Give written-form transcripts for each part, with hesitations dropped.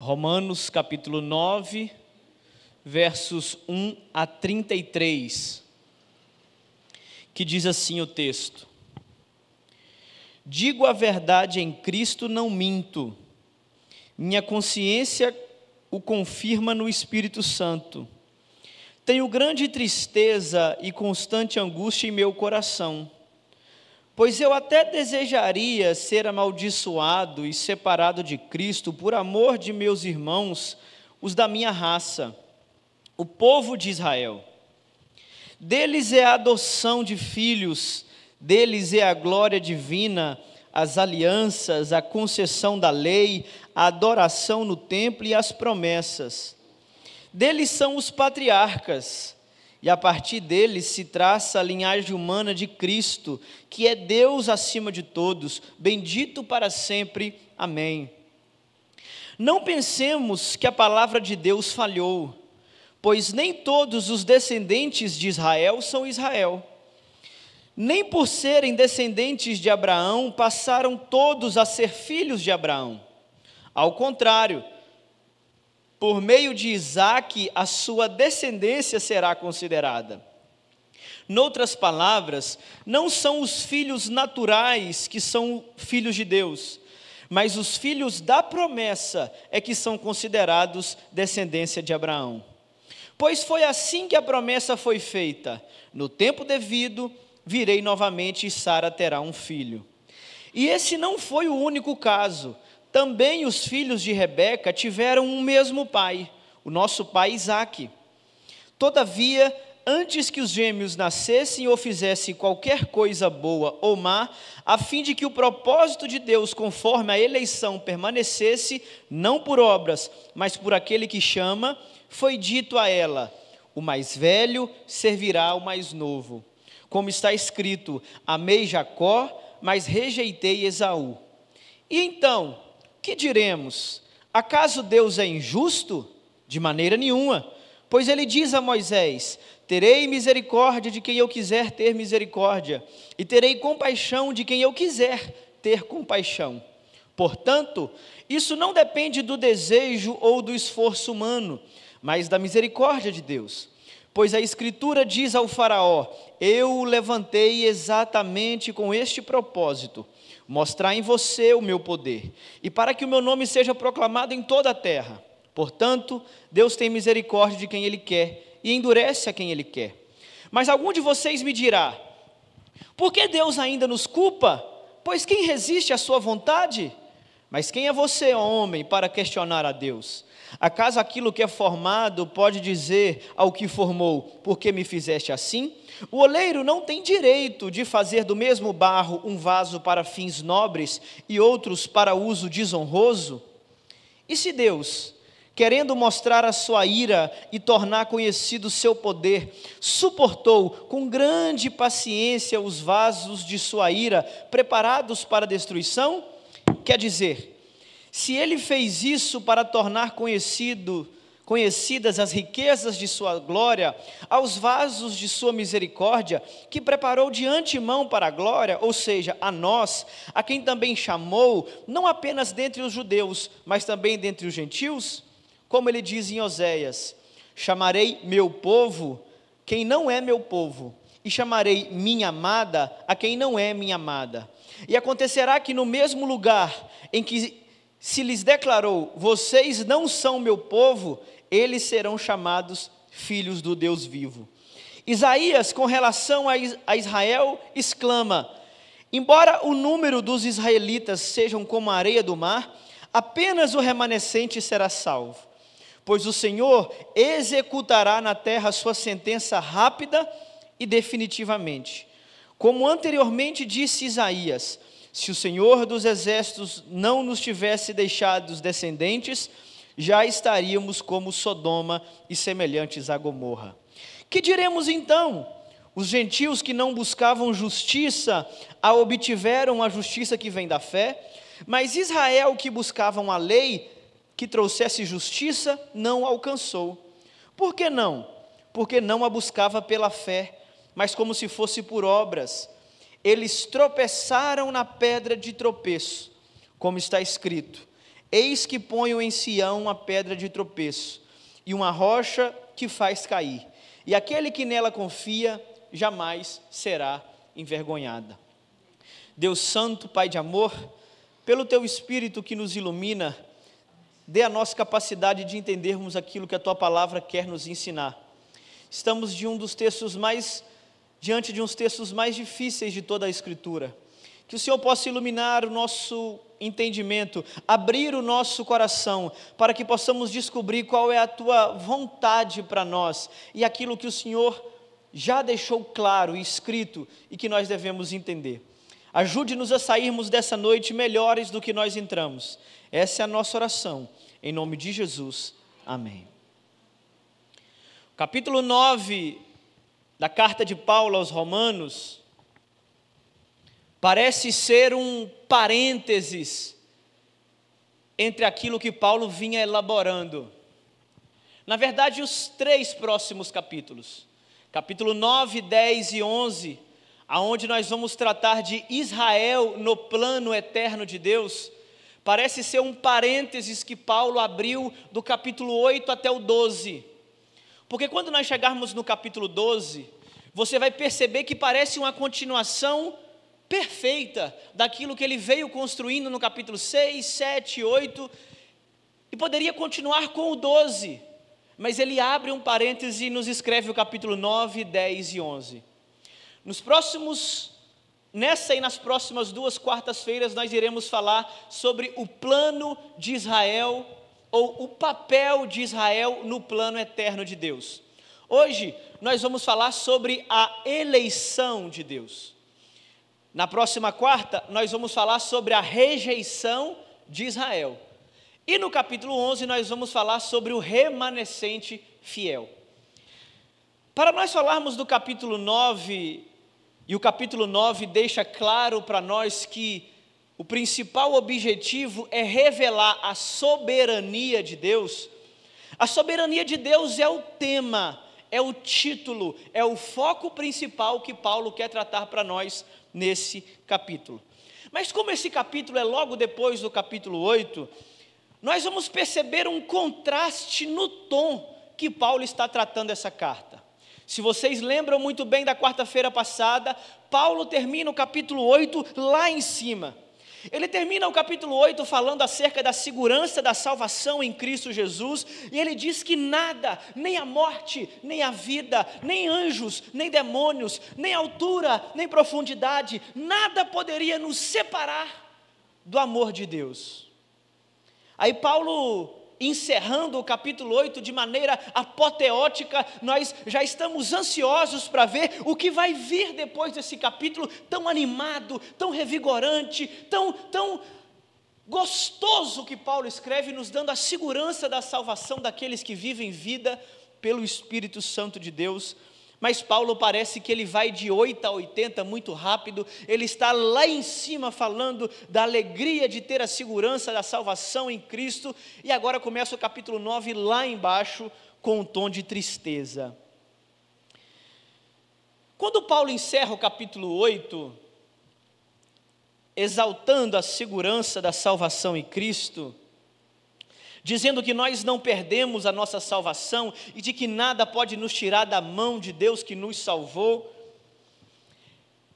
Romanos capítulo 9, versos 1 a 33, que diz assim o texto: Digo a verdade em Cristo, não minto, minha consciência o confirma no Espírito Santo. Tenho grande tristeza e constante angústia em meu coração, pois eu até desejaria ser amaldiçoado e separado de Cristo por amor de meus irmãos, os da minha raça, o povo de Israel. Deles é a adoção de filhos, deles é a glória divina, as alianças, a concessão da lei, a adoração no templo e as promessas. Deles são os patriarcas, e a partir deles se traça a linhagem humana de Cristo, que é Deus acima de todos, bendito para sempre. Amém. Não pensemos que a palavra de Deus falhou, pois nem todos os descendentes de Israel são Israel. Nem por serem descendentes de Abraão, passaram todos a ser filhos de Abraão. Ao contrário, por meio de Isaque, a sua descendência será considerada. Noutras palavras, não são os filhos naturais que são filhos de Deus, mas os filhos da promessa é que são considerados descendência de Abraão. Pois foi assim que a promessa foi feita: no tempo devido, virei novamente e Sara terá um filho. E esse não foi o único caso. Também os filhos de Rebeca tiveram um mesmo pai, o nosso pai Isaque. Todavia, antes que os gêmeos nascessem ou fizessem qualquer coisa boa ou má, a fim de que o propósito de Deus conforme a eleição permanecesse, não por obras, mas por aquele que chama, foi dito a ela: o mais velho servirá ao mais novo. Como está escrito: amei Jacó, mas rejeitei Esaú. E então, que diremos? Acaso Deus é injusto? De maneira nenhuma, pois ele diz a Moisés: terei misericórdia de quem eu quiser ter misericórdia, e terei compaixão de quem eu quiser ter compaixão. Portanto, isso não depende do desejo ou do esforço humano, mas da misericórdia de Deus. Pois a Escritura diz ao faraó: eu o levantei exatamente com este propósito, mostrar em você o meu poder, e para que o meu nome seja proclamado em toda a terra. Portanto, Deus tem misericórdia de quem Ele quer, e endurece a quem Ele quer. Mas algum de vocês me dirá: por que Deus ainda nos culpa? Pois quem resiste à sua vontade? Mas quem é você, homem, para questionar a Deus? Acaso aquilo que é formado pode dizer ao que formou: por que me fizeste assim? O oleiro não tem direito de fazer do mesmo barro um vaso para fins nobres e outros para uso desonroso? E se Deus, querendo mostrar a sua ira e tornar conhecido o seu poder, suportou com grande paciência os vasos de sua ira preparados para a destruição? Quer dizer, se Ele fez isso para tornar conhecidas as riquezas de sua glória, aos vasos de sua misericórdia, que preparou de antemão para a glória, ou seja, a nós, a quem também chamou, não apenas dentre os judeus, mas também dentre os gentios, como ele diz em Oséias: chamarei meu povo quem não é meu povo, e chamarei minha amada a quem não é minha amada. E acontecerá que no mesmo lugar em que se lhes declarou: vocês não são meu povo, eles serão chamados filhos do Deus vivo. Isaías, com relação a Israel, exclama: embora o número dos israelitas sejam como a areia do mar, apenas o remanescente será salvo. Pois o Senhor executará na terra a sua sentença rápida e definitivamente. Como anteriormente disse Isaías: se o Senhor dos exércitos não nos tivesse deixado descendentes, já estaríamos como Sodoma e semelhantes a Gomorra. Que diremos então? Os gentios que não buscavam justiça, a obtiveram a justiça que vem da fé, mas Israel, que buscavam a lei, que trouxesse justiça, não alcançou. Por que não? Porque não a buscava pela fé, mas como se fosse por obras. Eles tropeçaram na pedra de tropeço, como está escrito: Eis que ponho em Sião uma pedra de tropeço, e uma rocha que faz cair, e aquele que nela confia jamais será envergonhado. Deus Santo, Pai de amor, pelo Teu Espírito que nos ilumina, dê a nossa capacidade de entendermos aquilo que a Tua Palavra quer nos ensinar. Estamos diante de uns textos mais difíceis de toda a Escritura. Que o Senhor possa iluminar o nosso entendimento, abrir o nosso coração, para que possamos descobrir qual é a Tua vontade para nós, e aquilo que o Senhor já deixou claro e escrito, e que nós devemos entender. Ajude-nos a sairmos dessa noite melhores do que nós entramos. Essa é a nossa oração, em nome de Jesus, amém. Capítulo 9 da carta de Paulo aos Romanos parece ser um parênteses entre aquilo que Paulo vinha elaborando. Na verdade, os 3 próximos capítulos, capítulo 9, 10 e 11, aonde nós vamos tratar de Israel no plano eterno de Deus, parece ser um parênteses que Paulo abriu do capítulo 8 até o 12. Porque quando nós chegarmos no capítulo 12, você vai perceber que parece uma continuação perfeita daquilo que ele veio construindo no capítulo 6, 7, 8, e poderia continuar com o 12, mas ele abre um parêntese e nos escreve o capítulo 9, 10 e 11. Nessa e nas próximas 2 quartas-feiras nós iremos falar sobre o plano de Israel, ou o papel de Israel no plano eterno de Deus. Hoje nós vamos falar sobre a eleição de Deus. Na próxima quarta nós vamos falar sobre a rejeição de Israel. E no capítulo 11 nós vamos falar sobre o remanescente fiel. Para nós falarmos do capítulo 9, e o capítulo 9 deixa claro para nós que o principal objetivo é revelar a soberania de Deus. A soberania de Deus é o tema, é o título, é o foco principal que Paulo quer tratar para nós nesse capítulo. Mas como esse capítulo é logo depois do capítulo 8, nós vamos perceber um contraste no tom que Paulo está tratando essa carta. Se vocês lembram muito bem da quarta-feira passada, Paulo termina o capítulo 8 lá em cima. Ele termina o capítulo 8 falando acerca da segurança da salvação em Cristo Jesus, e ele diz que nada, nem a morte, nem a vida, nem anjos, nem demônios, nem altura, nem profundidade, nada poderia nos separar do amor de Deus. Aí Paulo, encerrando o capítulo 8 de maneira apoteótica, nós já estamos ansiosos para ver o que vai vir depois desse capítulo tão animado, tão revigorante, tão gostoso que Paulo escreve, nos dando a segurança da salvação daqueles que vivem vida pelo Espírito Santo de Deus. Mas Paulo parece que ele vai de 8 a 80 muito rápido. Ele está lá em cima falando da alegria de ter a segurança da salvação em Cristo, e agora começa o capítulo 9 lá embaixo com um tom de tristeza. Quando Paulo encerra o capítulo 8, exaltando a segurança da salvação em Cristo, dizendo que nós não perdemos a nossa salvação e de que nada pode nos tirar da mão de Deus que nos salvou,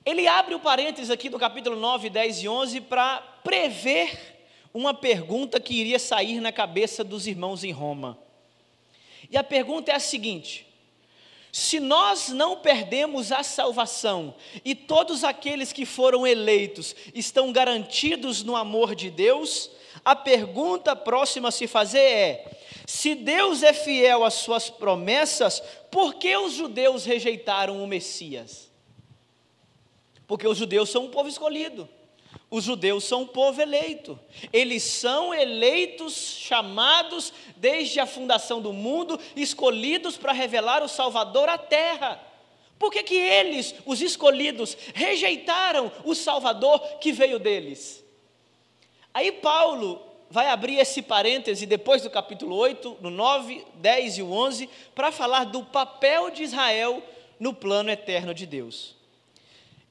ele abre o parênteses aqui do capítulo 9, 10 e 11 para prever uma pergunta que iria sair na cabeça dos irmãos em Roma. E a pergunta é a seguinte: se nós não perdemos a salvação e todos aqueles que foram eleitos estão garantidos no amor de Deus, a pergunta próxima a se fazer é: se Deus é fiel às suas promessas, por que os judeus rejeitaram o Messias? Porque os judeus são um povo escolhido, os judeus são um povo eleito, eles são eleitos, chamados desde a fundação do mundo, escolhidos para revelar o Salvador à terra. Por que que eles, os escolhidos, rejeitaram o Salvador que veio deles? Aí Paulo vai abrir esse parêntese depois do capítulo 8, no 9, 10 e o 11, para falar do papel de Israel no plano eterno de Deus.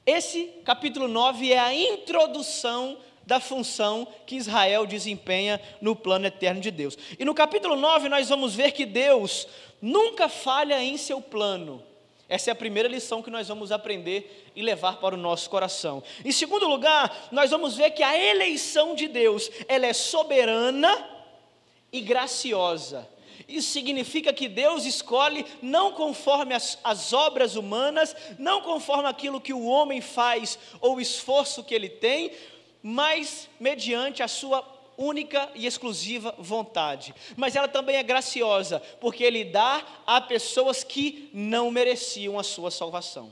Esse capítulo 9 é a introdução da função que Israel desempenha no plano eterno de Deus. E no capítulo 9 nós vamos ver que Deus nunca falha em seu plano. Essa é a primeira lição que nós vamos aprender e levar para o nosso coração. Em segundo lugar, nós vamos ver que a eleição de Deus, ela é soberana e graciosa. Isso significa que Deus escolhe não conforme as obras humanas, não conforme aquilo que o homem faz ou o esforço que ele tem, mas mediante a sua única e exclusiva vontade. Mas ela também é graciosa, porque Ele dá a pessoas que não mereciam a sua salvação.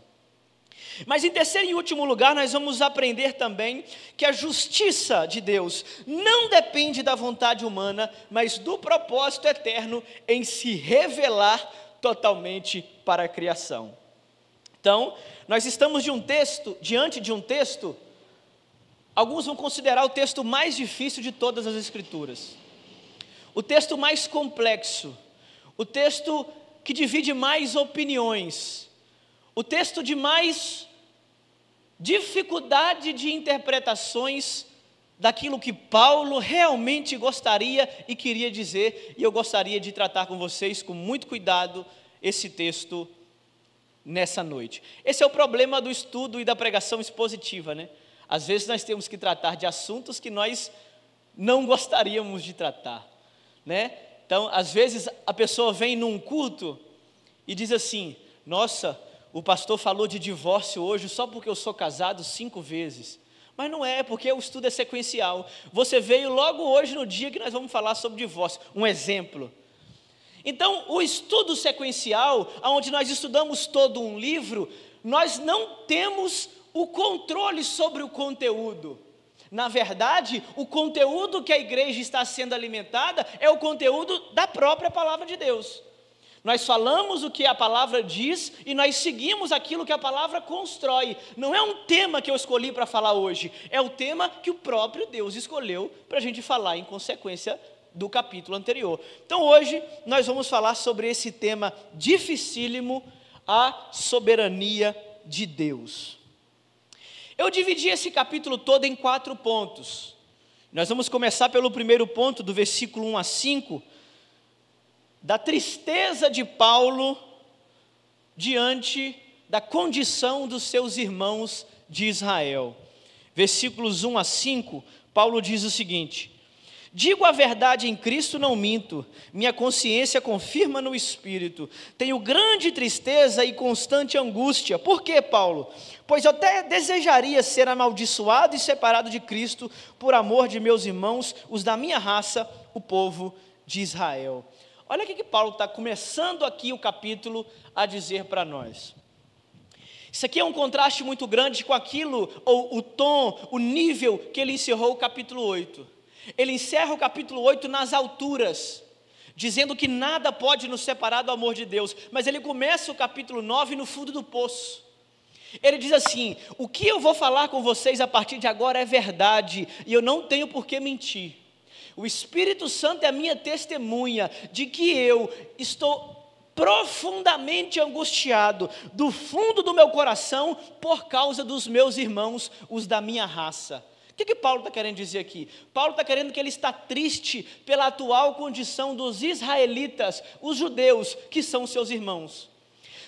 Mas em terceiro e último lugar, nós vamos aprender também que a justiça de Deus não depende da vontade humana, mas do propósito eterno em se revelar totalmente para a criação. Então, nós estamos diante de um texto. Alguns vão considerar o texto mais difícil de todas as Escrituras, o texto mais complexo, o texto que divide mais opiniões, o texto de mais dificuldade de interpretações daquilo que Paulo realmente gostaria e queria dizer, e eu gostaria de tratar com vocês com muito cuidado esse texto nessa noite. Esse é o problema do estudo e da pregação expositiva, né? Às vezes nós temos que tratar de assuntos que nós não gostaríamos de tratar, né? Então, às vezes a pessoa vem num culto e diz assim: nossa, o pastor falou de divórcio hoje só porque eu sou casado 5 vezes. Mas não é, porque o estudo é sequencial. Você veio logo hoje no dia que nós vamos falar sobre divórcio, um exemplo. Então, o estudo sequencial, onde nós estudamos todo um livro, nós não temos o controle sobre o conteúdo. Na verdade, o conteúdo que a igreja está sendo alimentada é o conteúdo da própria palavra de Deus. Nós falamos o que a palavra diz e nós seguimos aquilo que a palavra constrói. Não é um tema que eu escolhi para falar hoje, é o tema que o próprio Deus escolheu para a gente falar em consequência do capítulo anterior. Então hoje nós vamos falar sobre esse tema dificílimo, a soberania de Deus. Eu dividi esse capítulo todo em 4 pontos. Nós vamos começar pelo primeiro ponto, do versículo 1 a 5, da tristeza de Paulo diante da condição dos seus irmãos de Israel. Versículos 1 a 5, Paulo diz o seguinte: digo a verdade em Cristo, não minto, minha consciência confirma no Espírito, tenho grande tristeza e constante angústia. Por quê, Paulo? Pois eu até desejaria ser amaldiçoado e separado de Cristo, por amor de meus irmãos, os da minha raça, o povo de Israel. Olha o que Paulo está começando aqui o capítulo a dizer para nós. Isso aqui é um contraste muito grande com aquilo, ou o tom, o nível que ele encerrou o capítulo 8. Ele encerra o capítulo 8 nas alturas, dizendo que nada pode nos separar do amor de Deus, mas ele começa o capítulo 9 no fundo do poço. Ele diz assim: o que eu vou falar com vocês a partir de agora é verdade, e eu não tenho por que mentir. O Espírito Santo é a minha testemunha de que eu estou profundamente angustiado do fundo do meu coração por causa dos meus irmãos, os da minha raça. O que Paulo está querendo dizer aqui? Paulo está querendo que ele está triste pela atual condição dos israelitas, os judeus, que são seus irmãos.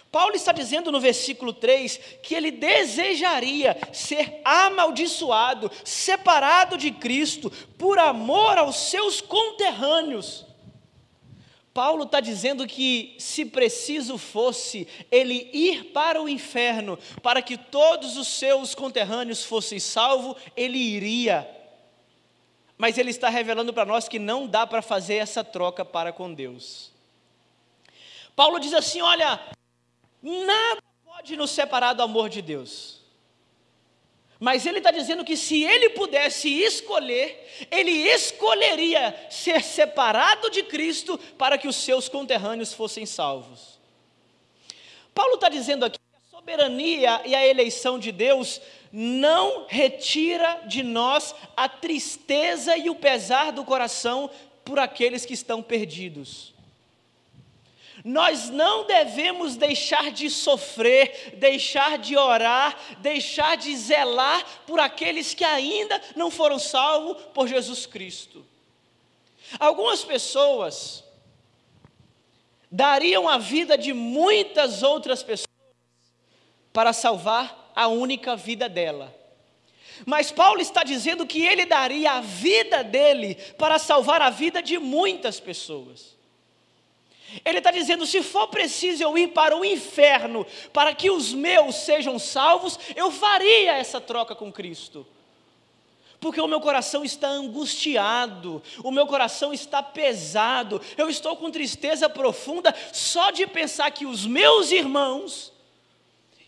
Paulo está dizendo no versículo 3 que ele desejaria ser amaldiçoado, separado de Cristo, por amor aos seus conterrâneos. Paulo está dizendo que, se preciso fosse, ele ir para o inferno, para que todos os seus conterrâneos fossem salvos, ele iria. Mas ele está revelando para nós que não dá para fazer essa troca para com Deus. Paulo diz assim: olha, nada pode nos separar do amor de Deus. Mas ele está dizendo que se ele pudesse escolher, ele escolheria ser separado de Cristo para que os seus conterrâneos fossem salvos. Paulo está dizendo aqui que a soberania e a eleição de Deus não retira de nós a tristeza e o pesar do coração por aqueles que estão perdidos. Nós não devemos deixar de sofrer, deixar de orar, deixar de zelar por aqueles que ainda não foram salvos por Jesus Cristo. Algumas pessoas dariam a vida de muitas outras pessoas para salvar a única vida dela. Mas Paulo está dizendo que ele daria a vida dele para salvar a vida de muitas pessoas. Ele está dizendo, se for preciso eu ir para o inferno, para que os meus sejam salvos, eu faria essa troca com Cristo. Porque o meu coração está angustiado, o meu coração está pesado, eu estou com tristeza profunda, só de pensar que os meus irmãos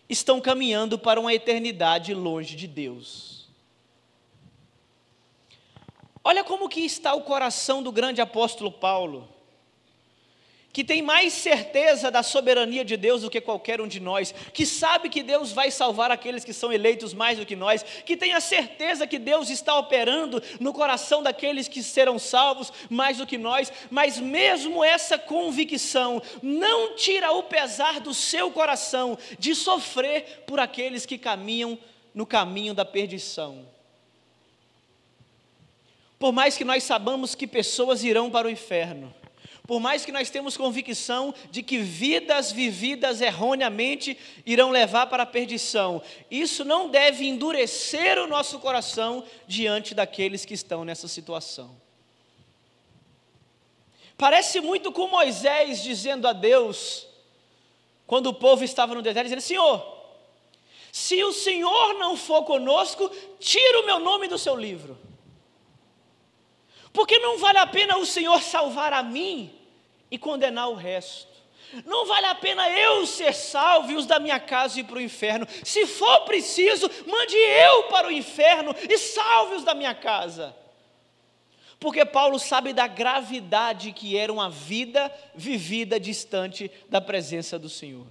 estão caminhando para uma eternidade longe de Deus. Olha como que está o coração do grande apóstolo Paulo, que tem mais certeza da soberania de Deus do que qualquer um de nós, que sabe que Deus vai salvar aqueles que são eleitos mais do que nós, que tem a certeza que Deus está operando no coração daqueles que serão salvos mais do que nós, mas mesmo essa convicção não tira o pesar do seu coração de sofrer por aqueles que caminham no caminho da perdição. Por mais que nós sabamos que pessoas irão para o inferno, por mais que nós temos convicção de que vidas vividas erroneamente irão levar para a perdição, isso não deve endurecer o nosso coração diante daqueles que estão nessa situação. Parece muito com Moisés dizendo a Deus, quando o povo estava no deserto, dizendo, Senhor, se o Senhor não for conosco, tira o meu nome do seu livro. Porque não vale a pena o Senhor salvar a mim e condenar o resto. Não vale a pena eu ser salvo e os da minha casa ir para o inferno. Se for preciso, mande eu para o inferno e salve os da minha casa. Porque Paulo sabe da gravidade que era uma vida vivida distante da presença do Senhor.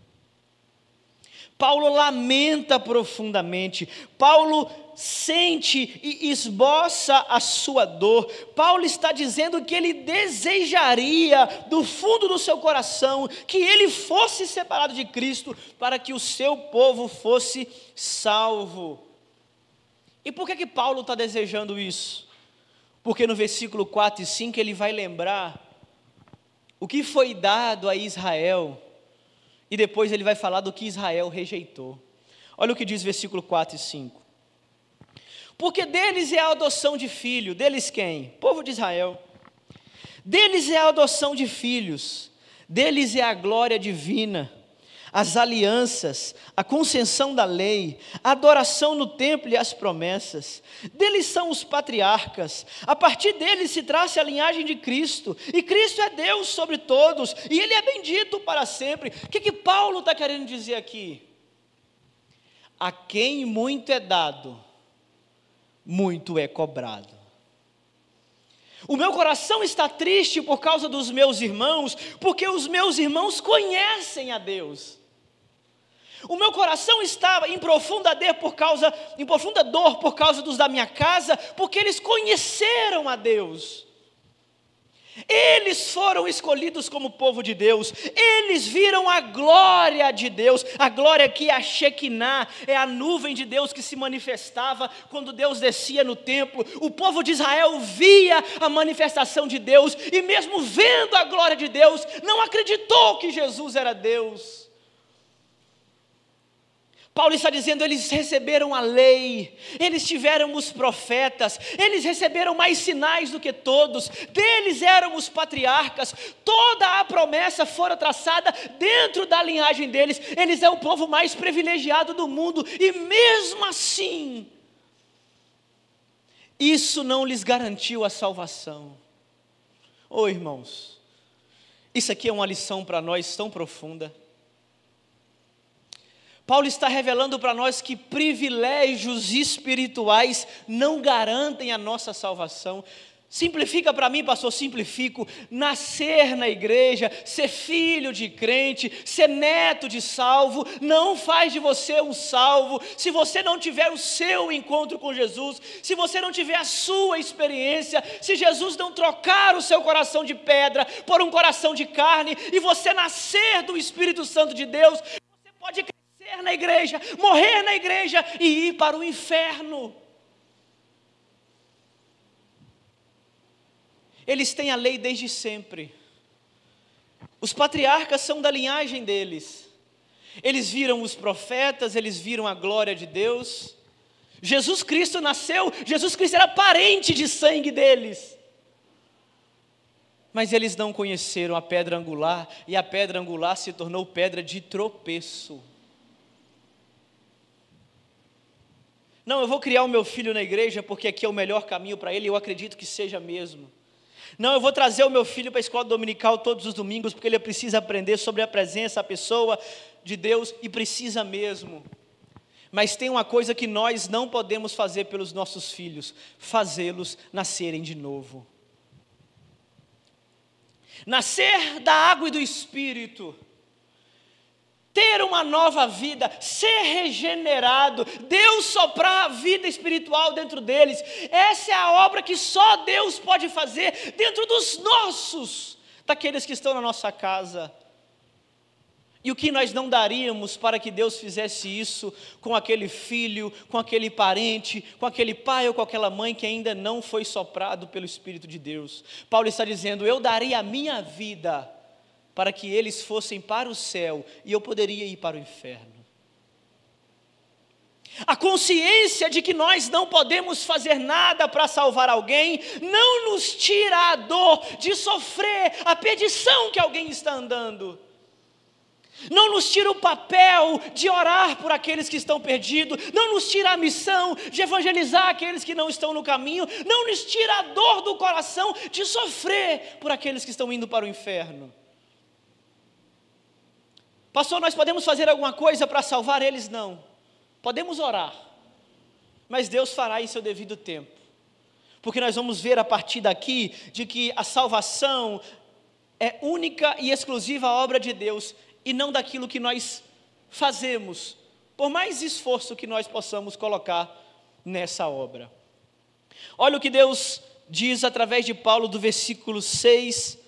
Paulo lamenta profundamente, Paulo sente e esboça a sua dor. Paulo está dizendo que ele desejaria do fundo do seu coração que ele fosse separado de Cristo para que o seu povo fosse salvo. E por que Paulo está desejando isso? Porque no versículo 4 e 5 ele vai lembrar o que foi dado a Israel. E depois ele vai falar do que Israel rejeitou. Olha o que diz versículo 4 e 5. Porque deles é a adoção de filho. Deles quem? Povo de Israel. Deles é a adoção de filhos. Deles é a glória divina, as alianças, a concessão da lei, a adoração no templo e as promessas. Deles são os patriarcas, a partir deles se traça a linhagem de Cristo, e Cristo é Deus sobre todos, e Ele é bendito para sempre. O que Paulo está querendo dizer aqui? A quem muito é dado, muito é cobrado. O meu coração está triste por causa dos meus irmãos, porque os meus irmãos conhecem a Deus. O meu coração está em profunda dor por causa dos da minha casa, porque eles conheceram a Deus. Eles foram escolhidos como povo de Deus, eles viram a glória de Deus, a glória que é a Shekinah, é a nuvem de Deus que se manifestava quando Deus descia no templo. O povo de Israel via a manifestação de Deus, e mesmo vendo a glória de Deus, não acreditou que Jesus era Deus. Paulo está dizendo, eles receberam a lei, eles tiveram os profetas, eles receberam mais sinais do que todos, deles eram os patriarcas, toda a promessa fora traçada dentro da linhagem deles, eles é o povo mais privilegiado do mundo, e mesmo assim, isso não lhes garantiu a salvação. Oh, irmãos, isso aqui é uma lição para nós tão profunda. Paulo está revelando para nós que privilégios espirituais não garantem a nossa salvação. Simplifica para mim, pastor, simplifico. Nascer na igreja, ser filho de crente, ser neto de salvo, não faz de você um salvo, se você não tiver o seu encontro com Jesus, se você não tiver a sua experiência, se Jesus não trocar o seu coração de pedra por um coração de carne, e você nascer do Espírito Santo de Deus, você pode crescer na igreja, morrer na igreja e ir para o inferno. Eles têm a lei desde sempre. Os patriarcas são da linhagem deles. Eles viram os profetas, eles viram a glória de Deus. Jesus Cristo nasceu, Jesus Cristo era parente de sangue deles. Mas eles não conheceram a pedra angular, e a pedra angular se tornou pedra de tropeço. Não, eu vou criar o meu filho na igreja porque aqui é o melhor caminho para ele, e eu acredito que seja mesmo. Não, eu vou trazer o meu filho para a escola dominical todos os domingos, porque ele precisa aprender sobre a presença, a pessoa de Deus, e precisa mesmo. Mas tem uma coisa que nós não podemos fazer pelos nossos filhos: fazê-los nascerem de novo. Nascer da água e do Espírito, ter uma nova vida, ser regenerado, Deus soprar a vida espiritual dentro deles. Essa é a obra que só Deus pode fazer dentro dos nossos, daqueles que estão na nossa casa. E o que nós não daríamos para que Deus fizesse isso com aquele filho, com aquele parente, com aquele pai ou com aquela mãe que ainda não foi soprado pelo Espírito de Deus. Paulo está dizendo: eu daria a minha vida para que eles fossem para o céu, e eu poderia ir para o inferno. A consciência de que nós não podemos fazer nada para salvar alguém, não nos tira a dor de sofrer a perdição que alguém está andando. Não nos tira o papel de orar por aqueles que estão perdidos, não nos tira a missão de evangelizar aqueles que não estão no caminho, não nos tira a dor do coração de sofrer por aqueles que estão indo para o inferno. Pastor, nós podemos fazer alguma coisa para salvar eles? Não. Podemos orar, mas Deus fará em seu devido tempo. Porque nós vamos ver a partir daqui, de que a salvação é única e exclusiva obra de Deus, e não daquilo que nós fazemos, por mais esforço que nós possamos colocar nessa obra. Olha o que Deus diz através de Paulo, do versículo 6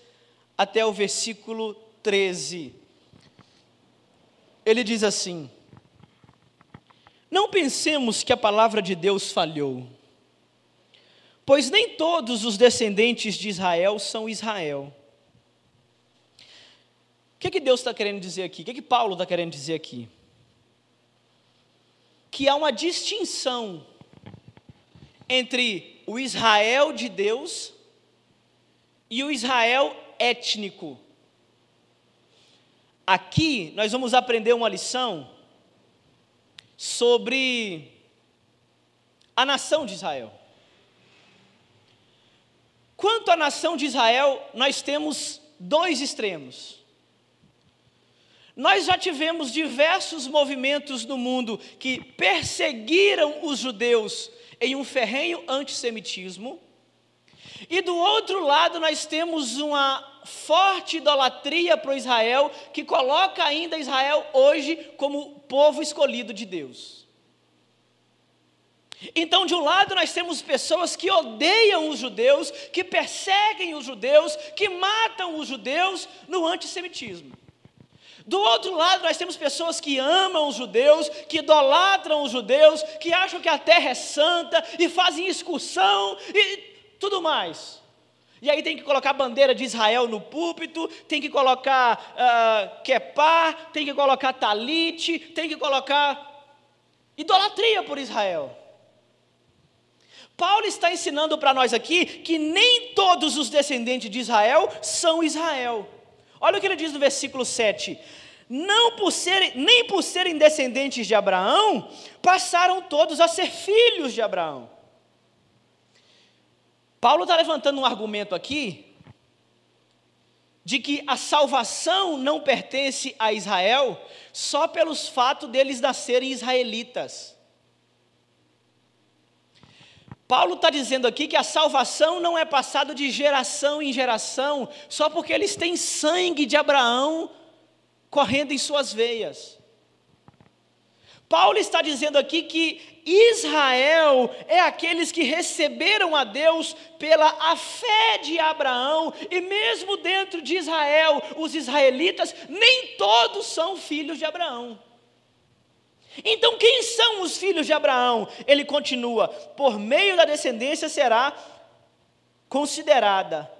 até o versículo 13. Ele diz assim: não pensemos que a palavra de Deus falhou, pois nem todos os descendentes de Israel são Israel. O que Deus está querendo dizer aqui? O que Paulo está querendo dizer aqui? Que há uma distinção entre o Israel de Deus e o Israel étnico. Aqui nós vamos aprender uma lição sobre a nação de Israel. Quanto à nação de Israel, nós temos dois extremos. Nós já tivemos diversos movimentos no mundo que perseguiram os judeus em um ferrenho antissemitismo, e do outro lado nós temos uma forte idolatria para o Israel, que coloca ainda Israel hoje como povo escolhido de Deus. Então, de um lado nós temos pessoas que odeiam os judeus, que perseguem os judeus, que matam os judeus no antissemitismo. Do outro lado nós temos pessoas que amam os judeus, que idolatram os judeus, que acham que a terra é santa e fazem excursão e tudo mais. E aí tem que colocar a bandeira de Israel no púlpito, tem que colocar quepá, tem que colocar talite, tem que colocar idolatria por Israel. Paulo está ensinando para nós aqui que nem todos os descendentes de Israel são Israel. Olha o que ele diz no versículo 7. Nem por serem descendentes de Abraão, passaram todos a ser filhos de Abraão. Paulo está levantando um argumento aqui, de que a salvação não pertence a Israel, só pelos fatos deles nascerem israelitas. Paulo está dizendo aqui que a salvação não é passada de geração em geração, só porque eles têm sangue de Abraão correndo em suas veias. Paulo está dizendo aqui que Israel é aqueles que receberam a Deus pela a fé de Abraão, e mesmo dentro de Israel, os israelitas, nem todos são filhos de Abraão. Então quem são os filhos de Abraão? Ele continua, por meio da descendência será considerada.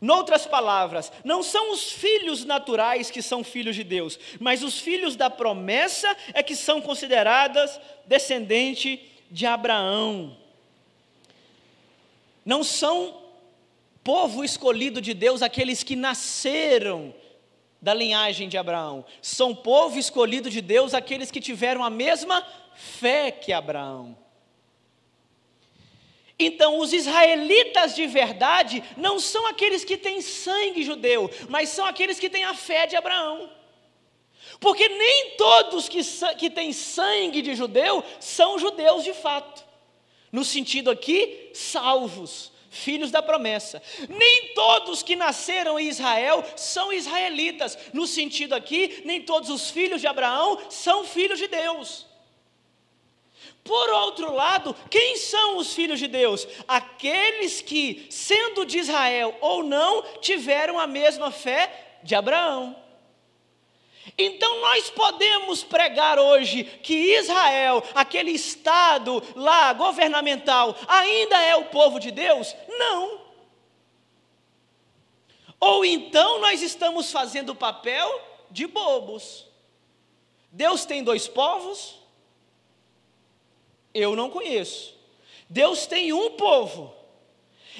Noutras palavras, não são os filhos naturais que são filhos de Deus, mas os filhos da promessa é que são considerados descendente de Abraão. Não são povo escolhido de Deus aqueles que nasceram da linhagem de Abraão. São povo escolhido de Deus aqueles que tiveram a mesma fé que Abraão. Então, os israelitas de verdade não são aqueles que têm sangue judeu, mas são aqueles que têm a fé de Abraão. Porque nem todos que têm sangue de judeu são judeus de fato. No sentido aqui, salvos, filhos da promessa. Nem todos que nasceram em Israel são israelitas. No sentido aqui, nem todos os filhos de Abraão são filhos de Deus. Por outro lado, quem são os filhos de Deus? Aqueles que, sendo de Israel ou não, tiveram a mesma fé de Abraão. Então nós podemos pregar hoje que Israel, aquele estado lá governamental, ainda é o povo de Deus? Não. Ou então nós estamos fazendo o papel de bobos. Deus tem dois povos? Eu não conheço. Deus tem um povo.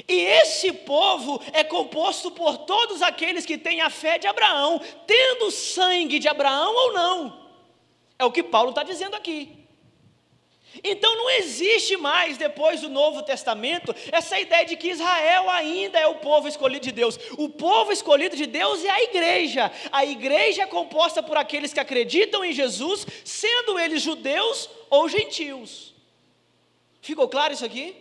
E esse povo é composto por todos aqueles que têm a fé de Abraão, tendo o sangue de Abraão ou não. É o que Paulo está dizendo aqui. Então não existe mais, depois do Novo Testamento, essa ideia de que Israel ainda é o povo escolhido de Deus. O povo escolhido de Deus é a igreja. A igreja é composta por aqueles que acreditam em Jesus, sendo eles judeus ou gentios. Ficou claro isso aqui?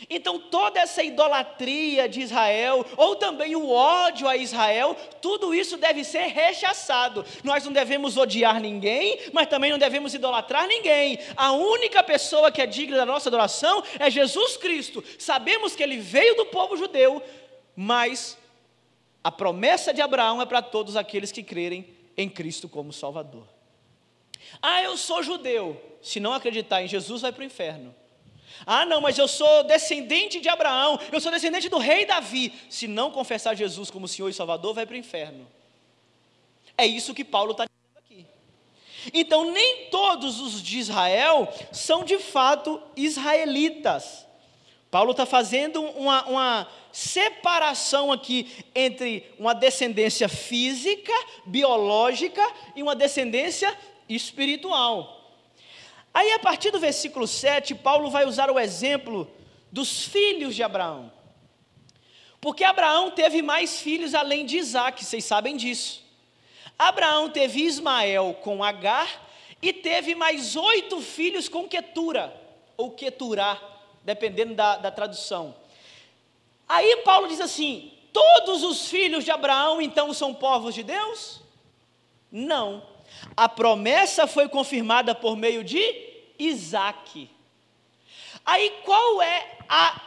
Então toda essa idolatria de Israel, ou também o ódio a Israel, tudo isso deve ser rechaçado. Nós não devemos odiar ninguém, mas também não devemos idolatrar ninguém. A única pessoa que é digna da nossa adoração é Jesus Cristo. Sabemos que Ele veio do povo judeu, mas a promessa de Abraão é para todos aqueles que crerem em Cristo como Salvador. Ah, eu sou judeu. Se não acreditar em Jesus, vai para o inferno. Ah, não, mas eu sou descendente de Abraão, eu sou descendente do rei Davi. Se não confessar Jesus como Senhor e Salvador, vai para o inferno. É isso que Paulo está dizendo aqui. Então, nem todos os de Israel são de fato israelitas. Paulo está fazendo uma separação aqui entre uma descendência física, biológica, e uma descendência espiritual. Aí a partir do versículo 7, Paulo vai usar o exemplo dos filhos de Abraão. Porque Abraão teve mais filhos além de Isaque, vocês sabem disso. Abraão teve Ismael com Agar e teve mais 8 filhos com Quetura, ou Queturá, dependendo da tradução. Aí Paulo diz assim, todos os filhos de Abraão então são povos de Deus? Não. A promessa foi confirmada por meio de Isaque. Aí qual é a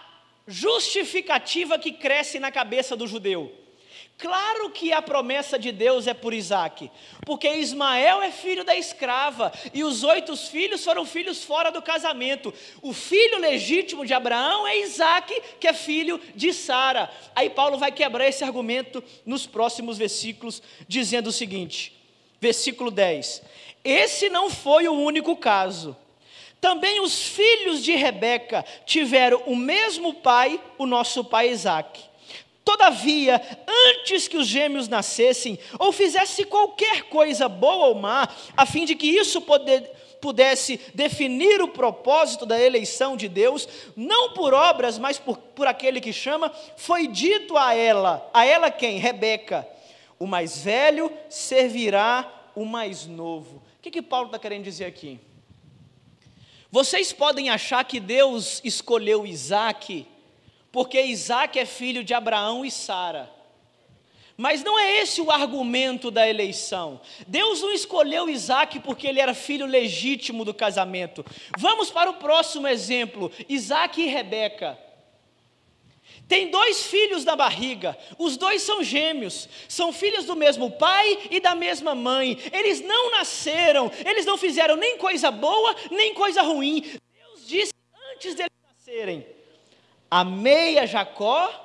justificativa que cresce na cabeça do judeu? Claro que a promessa de Deus é por Isaque, porque Ismael é filho da escrava, e os 8 filhos foram filhos fora do casamento. O filho legítimo de Abraão é Isaque, que é filho de Sara. Aí Paulo vai quebrar esse argumento nos próximos versículos, dizendo o seguinte, versículo 10, esse não foi o único caso. Também os filhos de Rebeca tiveram o mesmo pai, o nosso pai Isaque. Todavia, antes que os gêmeos nascessem, ou fizesse qualquer coisa boa ou má, a fim de que isso pudesse definir o propósito da eleição de Deus, não por obras, mas por aquele que chama, foi dito a ela quem? Rebeca, o mais velho servirá o mais novo. O que Paulo está querendo dizer aqui? Vocês podem achar que Deus escolheu Isaque, porque Isaque é filho de Abraão e Sara. Mas não é esse o argumento da eleição. Deus não escolheu Isaque porque ele era filho legítimo do casamento. Vamos para o próximo exemplo, Isaque e Rebeca. Tem 2 filhos na barriga, os 2 são gêmeos, são filhos do mesmo pai e da mesma mãe. Eles não nasceram, eles não fizeram nem coisa boa, nem coisa ruim. Deus disse antes deles nascerem: amei a Jacó,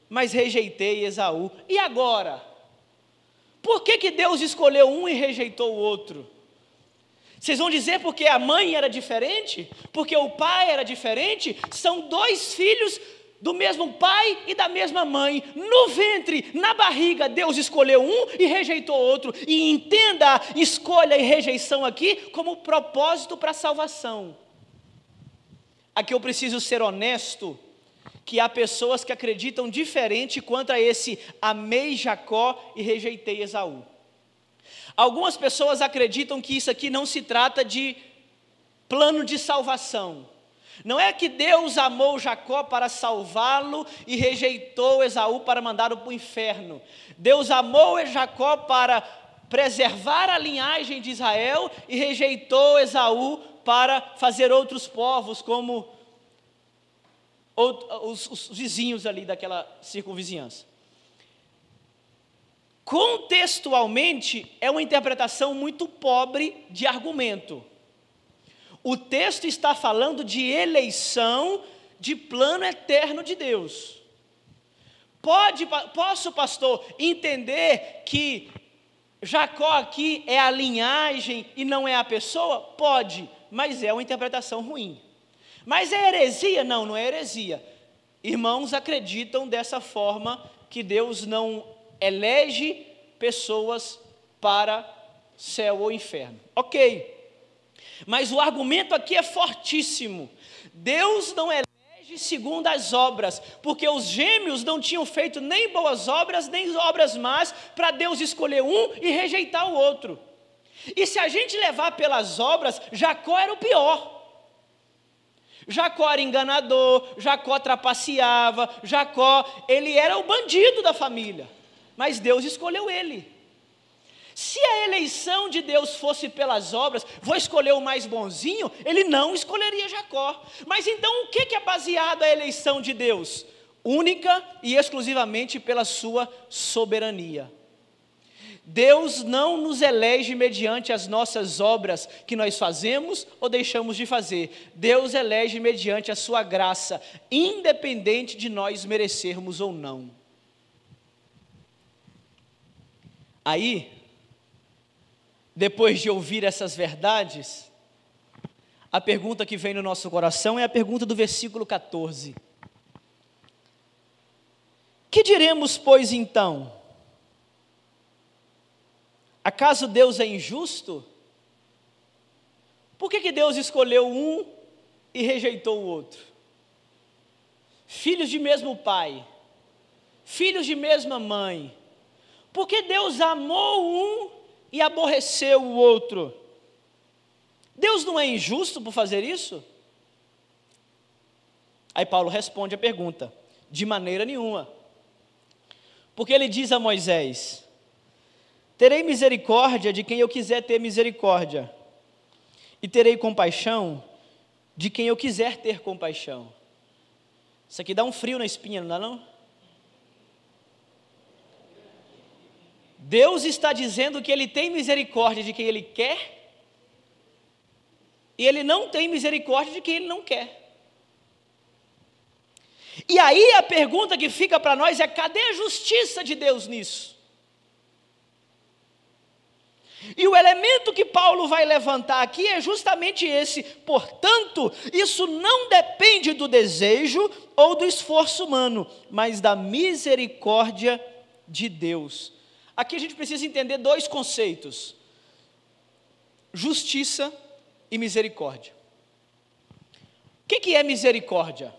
mas rejeitei Esaú. E agora? Por que Deus escolheu um e rejeitou o outro? Vocês vão dizer porque a mãe era diferente? Porque o pai era diferente? São 2 filhos do mesmo pai e da mesma mãe. No ventre, na barriga, Deus escolheu um e rejeitou outro. E entenda a escolha e rejeição aqui como propósito para a salvação. Aqui eu preciso ser honesto, que há pessoas que acreditam diferente quanto a esse amei Jacó e rejeitei Esaú. Algumas pessoas acreditam que isso aqui não se trata de plano de salvação. Não é que Deus amou Jacó para salvá-lo e rejeitou Esaú para mandá-lo para o inferno. Deus amou Jacó para preservar a linhagem de Israel e rejeitou Esaú para fazer outros povos, como os vizinhos ali daquela circunvizinhança. Contextualmente, é uma interpretação muito pobre de argumento. O texto está falando de eleição, de plano eterno de Deus. Posso, pastor, entender que Jacó aqui é a linhagem e não é a pessoa? Pode, mas é uma interpretação ruim. Mas é heresia? Não, não é heresia. Irmãos acreditam dessa forma que Deus não elege pessoas para céu ou inferno. Ok. Mas o argumento aqui é fortíssimo. Deus não elege segundo as obras, porque os gêmeos não tinham feito nem boas obras, nem obras más, para Deus escolher um e rejeitar o outro. E se a gente levar pelas obras, Jacó era o pior. Jacó era enganador, Jacó trapaceava, Jacó, ele era o bandido da família, mas Deus escolheu ele. Se a eleição de Deus fosse pelas obras, vou escolher o mais bonzinho, ele não escolheria Jacó. Mas então o que é baseado a eleição de Deus? Única e exclusivamente pela sua soberania. Deus não nos elege mediante as nossas obras que nós fazemos ou deixamos de fazer. Deus elege mediante a sua graça, independente de nós merecermos ou não. Aí, depois de ouvir essas verdades, a pergunta que vem no nosso coração é a pergunta do versículo 14. Que diremos, pois, então? Acaso Deus é injusto? Por que Deus escolheu um e rejeitou o outro? Filhos de mesmo pai, filhos de mesma mãe. Por que Deus amou um e aborreceu o outro? Deus não é injusto por fazer isso? Aí Paulo responde a pergunta: de maneira nenhuma. Porque ele diz a Moisés: terei misericórdia de quem eu quiser ter misericórdia, e terei compaixão de quem eu quiser ter compaixão. Isso aqui dá um frio na espinha, não dá não? Deus está dizendo que Ele tem misericórdia de quem Ele quer, e Ele não tem misericórdia de quem Ele não quer. E aí a pergunta que fica para nós é: cadê a justiça de Deus nisso? E o elemento que Paulo vai levantar aqui é justamente esse: portanto, isso não depende do desejo ou do esforço humano, mas da misericórdia de Deus. Aqui a gente precisa entender 2 conceitos: justiça e misericórdia. O que é misericórdia?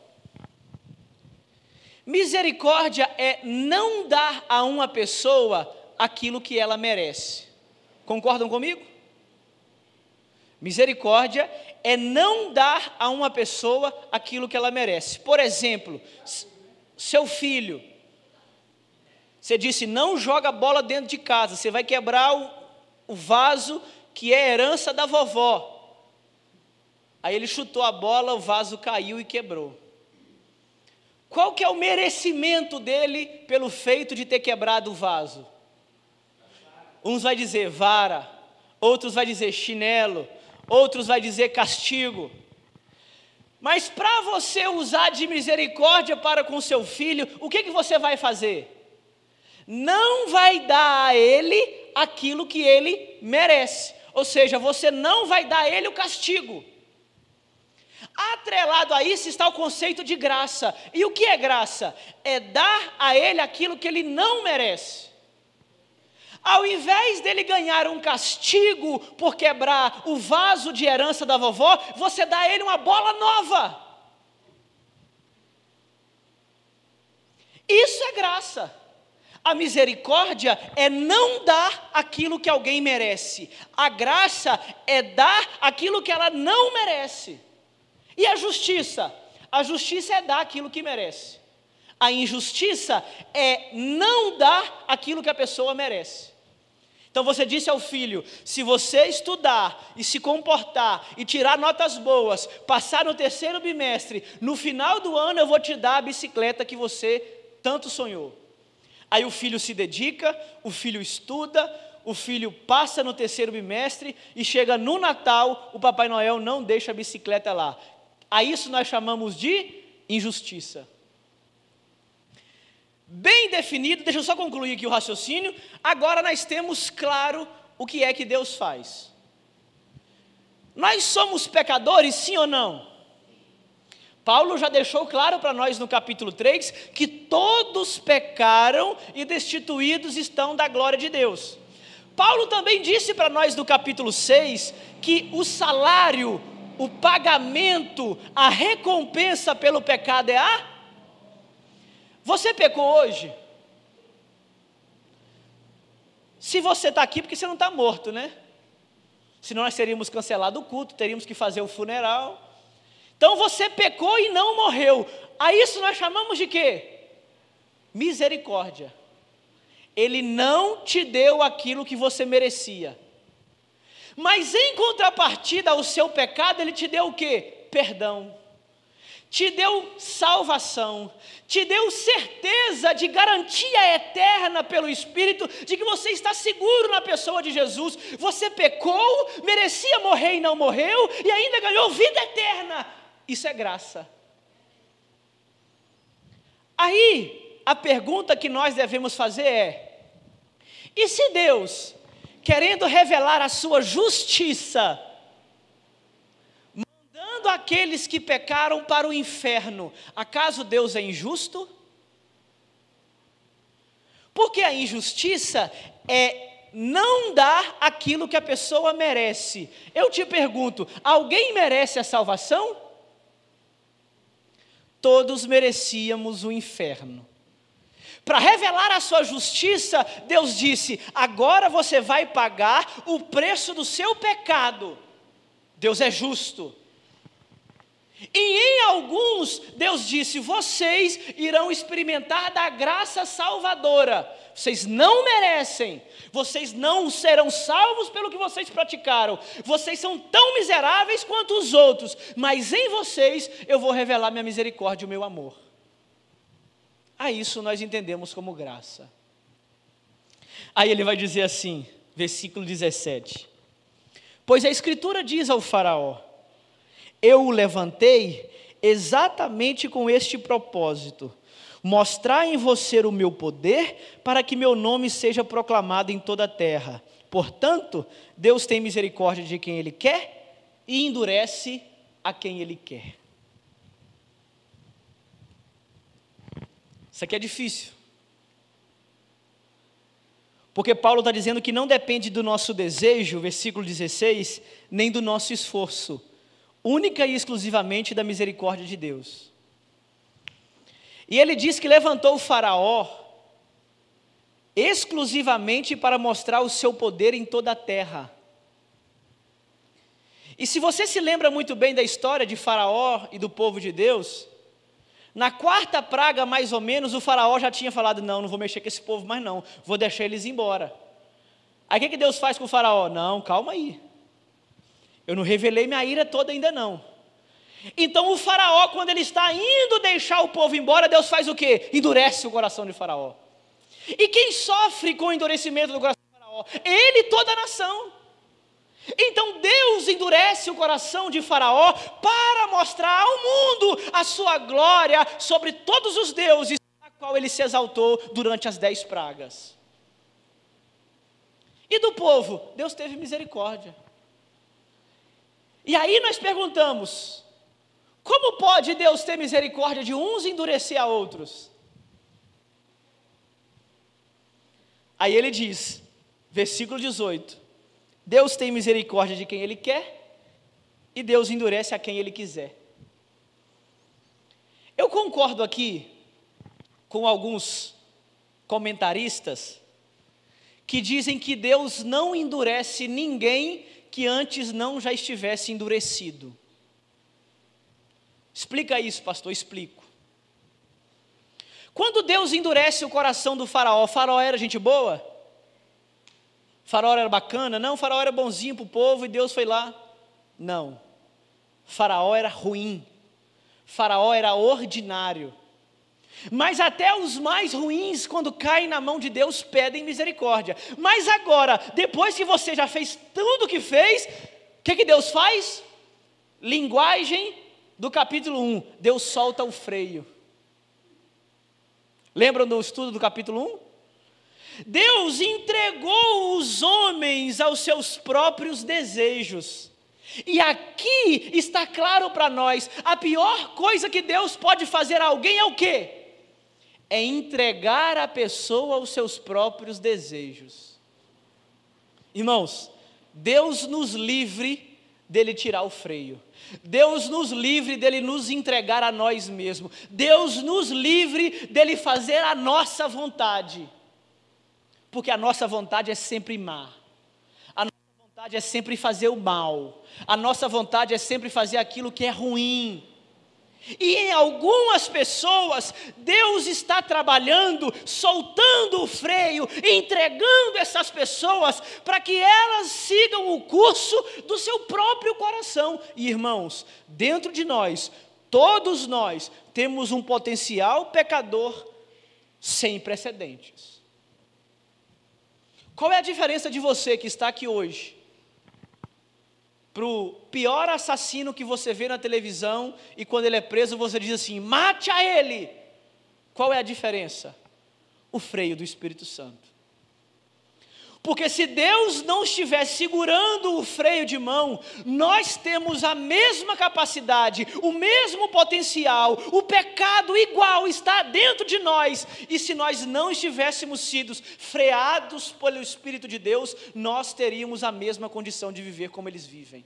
Misericórdia é não dar a uma pessoa aquilo que ela merece. Concordam comigo? Misericórdia é não dar a uma pessoa aquilo que ela merece. Por exemplo, seu filho, você disse, não joga bola dentro de casa, você vai quebrar o vaso que é herança da vovó. Aí ele chutou a bola, o vaso caiu e quebrou. Qual que é o merecimento dele pelo feito de ter quebrado o vaso? Uns vai dizer vara, outros vai dizer chinelo, outros vai dizer castigo. Mas para você usar de misericórdia para com seu filho, o que você vai fazer? Não vai dar a ele aquilo que ele merece. Ou seja, você não vai dar a ele o castigo. Atrelado a isso está o conceito de graça. E o que é graça? É dar a ele aquilo que ele não merece. Ao invés dele ganhar um castigo por quebrar o vaso de herança da vovó, você dá a ele uma bola nova. Isso é graça. A misericórdia é não dar aquilo que alguém merece. A graça é dar aquilo que ela não merece. E a justiça? A justiça é dar aquilo que merece. A injustiça é não dar aquilo que a pessoa merece. Então você disse ao filho, se você estudar e se comportar e tirar notas boas, passar no 3º bimestre, no final do ano eu vou te dar a bicicleta que você tanto sonhou. Aí o filho se dedica, o filho estuda, o filho passa no 3º bimestre e chega no Natal, o Papai Noel não deixa a bicicleta lá. A isso nós chamamos de injustiça. Bem definido, deixa eu só concluir aqui o raciocínio. Agora nós temos claro o que é que Deus faz. Nós somos pecadores, sim ou não? Paulo já deixou claro para nós no capítulo 3 que todos pecaram e destituídos estão da glória de Deus. Paulo também disse para nós no capítulo 6 que o salário, o pagamento, a recompensa pelo pecado é a... Você pecou hoje? Se você está aqui, porque você não está morto, né? Senão nós teríamos cancelado o culto, teríamos que fazer o funeral. Então você pecou e não morreu. A isso nós chamamos de quê? Misericórdia. Ele não te deu aquilo que você merecia. Mas em contrapartida ao seu pecado, ele te deu o quê? Perdão. Te deu salvação, te deu certeza de garantia eterna pelo Espírito, de que você está seguro na pessoa de Jesus. Você pecou, merecia morrer e não morreu, e ainda ganhou vida eterna. Isso é graça. Aí, a pergunta que nós devemos fazer é: e se Deus, querendo revelar a sua justiça, mandando aqueles que pecaram para o inferno, acaso Deus é injusto? Porque a injustiça é não dar aquilo que a pessoa merece. Eu te pergunto, alguém merece a salvação? Todos merecíamos o inferno. Para revelar a sua justiça, Deus disse: agora você vai pagar o preço do seu pecado. Deus é justo. E em alguns, Deus disse: vocês irão experimentar da graça salvadora. Vocês não merecem, vocês não serão salvos pelo que vocês praticaram, vocês são tão miseráveis quanto os outros, mas em vocês eu vou revelar minha misericórdia e o meu amor. A isso nós entendemos como graça. Aí ele vai dizer assim, versículo 17: pois a Escritura diz ao faraó: eu o levantei exatamente com este propósito, mostrar em você o meu poder, para que meu nome seja proclamado em toda a terra. Portanto, Deus tem misericórdia de quem Ele quer e endurece a quem Ele quer. Isso aqui é difícil, porque Paulo está dizendo que não depende do nosso desejo, versículo 16, nem do nosso esforço, única e exclusivamente da misericórdia de Deus. E ele diz que levantou o faraó exclusivamente para mostrar o seu poder em toda a terra. E se você se lembra muito bem da história de Faraó e do povo de Deus, na quarta praga, mais ou menos, o Faraó já tinha falado: não vou mexer com esse povo mais não, vou deixar eles embora. Aí o que Deus faz com o Faraó? Não, calma aí, eu não revelei minha ira toda ainda não. Então o Faraó, quando ele está indo deixar o povo embora, Deus faz o quê? Endurece o coração de Faraó. E quem sofre com o endurecimento do coração de Faraó? Ele e toda a nação. Então Deus endurece o coração de Faraó para mostrar ao mundo a sua glória sobre todos os deuses a qual ele se exaltou durante as 10 pragas. E do povo, Deus teve misericórdia. E aí nós perguntamos: como pode Deus ter misericórdia de uns e endurecer a outros? Aí ele diz, versículo 18: Deus tem misericórdia de quem Ele quer, e Deus endurece a quem Ele quiser. Eu concordo aqui com alguns comentaristas que dizem que Deus não endurece ninguém que antes não já estivesse endurecido. Explica isso, pastor. Explico. Quando Deus endurece o coração do Faraó, Faraó era gente boa? Faraó era bacana? Não, Faraó era bonzinho para o povo e Deus foi lá. Não, Faraó era ruim, Faraó era ordinário. Mas até os mais ruins, quando caem na mão de Deus, pedem misericórdia. Mas agora, depois que você já fez tudo o que fez, o que Deus faz? Linguagem do capítulo 1, Deus solta o freio. Lembram do estudo do capítulo 1? Deus entregou os homens aos seus próprios desejos. E aqui está claro para nós, a pior coisa que Deus pode fazer a alguém é o quê? É entregar a pessoa aos seus próprios desejos. Irmãos, Deus nos livre dele tirar o freio. Deus nos livre dele nos entregar a nós mesmos. Deus nos livre dele fazer a nossa vontade. Porque a nossa vontade é sempre má. A nossa vontade é sempre fazer o mal. A nossa vontade é sempre fazer aquilo que é ruim. E em algumas pessoas, Deus está trabalhando, soltando o freio, entregando essas pessoas para que elas sigam o curso do seu próprio coração. E irmãos, dentro de nós, todos nós, temos um potencial pecador sem precedentes. Qual é a diferença de você que está aqui hoje para o pior assassino que você vê na televisão e quando ele é preso você diz assim: mate a ele? Qual é a diferença? O freio do Espírito Santo. Porque se Deus não estiver segurando o freio de mão, nós temos a mesma capacidade, o mesmo potencial, o pecado igual está dentro de nós, e se nós não estivéssemos sido freados pelo Espírito de Deus, nós teríamos a mesma condição de viver como eles vivem.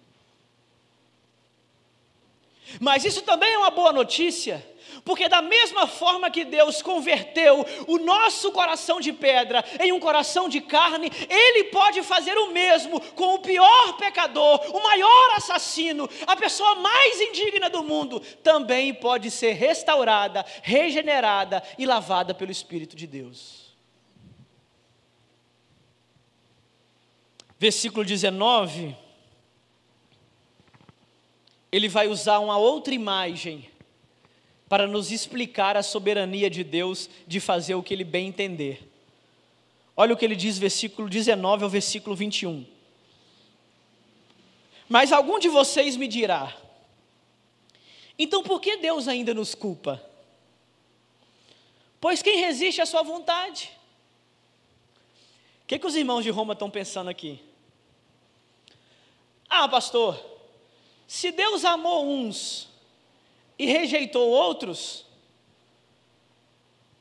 Mas isso também é uma boa notícia, porque da mesma forma que Deus converteu o nosso coração de pedra em um coração de carne, Ele pode fazer o mesmo com o pior pecador, o maior assassino, a pessoa mais indigna do mundo, também pode ser restaurada, regenerada e lavada pelo Espírito de Deus. Versículo 19, ele vai usar uma outra imagem para nos explicar a soberania de Deus de fazer o que Ele bem entender. Olha o que ele diz, versículo 19 ao versículo 21. Mas algum de vocês me dirá: então por que Deus ainda nos culpa? Pois quem resiste à sua vontade? O que os irmãos de Roma estão pensando aqui? Ah, pastor, se Deus amou uns e rejeitou outros,